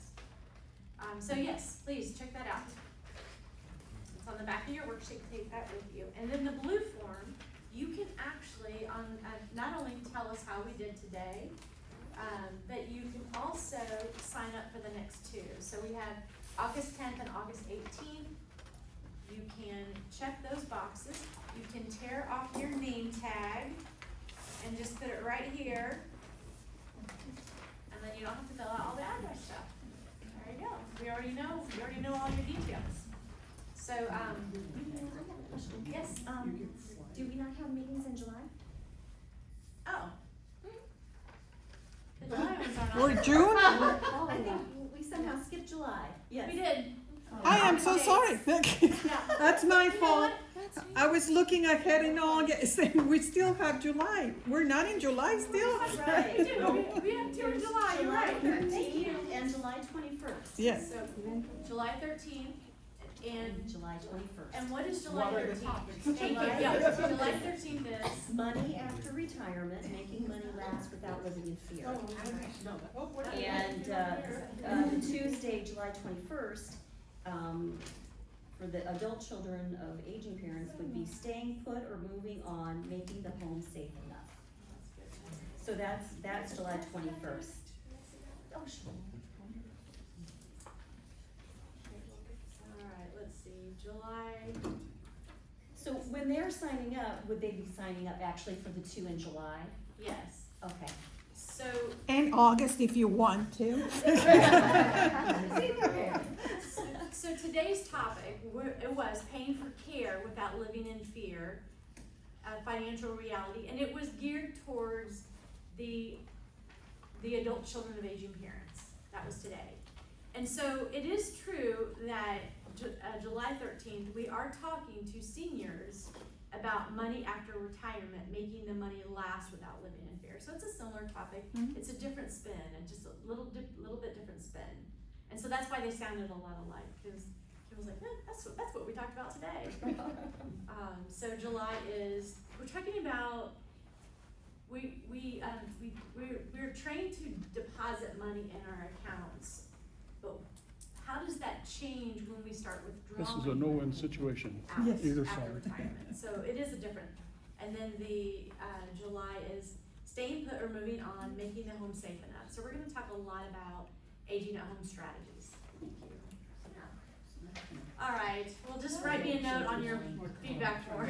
So yes, please check that out. It's on the back of your worksheet. Take that with you. And then the blue form, you can actually not only tell us how we did today, but you can also sign up for the next 2. So we have August 10th and August 18th. You can check those boxes. You can tear off your name tag and just put it right here. And then you don't have to fill out all the address stuff. There you go. We already know all your details. So, I have a question. yes. Do we not have meetings in July? Oh. The July ones are not. Or June? I think we somehow skipped July. Yes. We did. I am so sorry. That's my You know fault. what? I was looking ahead in August and we still have July. We're not in July still? Right. We do. We have 2 in July. You're right. Thank 13th you. and July 21st. Yes. So, July 13th and July 21st. And what is July What are the 13th? topics? Thank you. July Yeah, 13th. July 13th is. Money after retirement, making money last without living in fear. And the Tuesday, July 21st, for the adult children of aging parents would be staying put or moving on, making the home safe enough. So that's July 21st. Oh, sure. Alright, let's see, July, So when they're signing up, would they be signing up actually for the 2 in July? yes. Okay. So, And August if you want to. so today's topic, it was paying for care without living in fear, financial reality, and it was geared towards the adult children of aging parents. That was today. And so it is true that July 13th, we are talking to seniors about money after retirement, making the money last without living in fear. So it's a similar topic. Mhm. It's a different spin, and just a little bit different spin. And so that's why they sounded a lot alike, because Kim was like, that's what we talked about today. So July is, we're talking about, we're trained to deposit money in our accounts, but how does that change when we start withdrawing? This is a no-win situation, out Yes. either after side. retirement? So it is a different, and then the July is staying put or moving on, making the home safe enough. So we're gonna talk a lot about aging at home strategies. Thank you. Yeah. All right, well, just write me a note on your feedback form.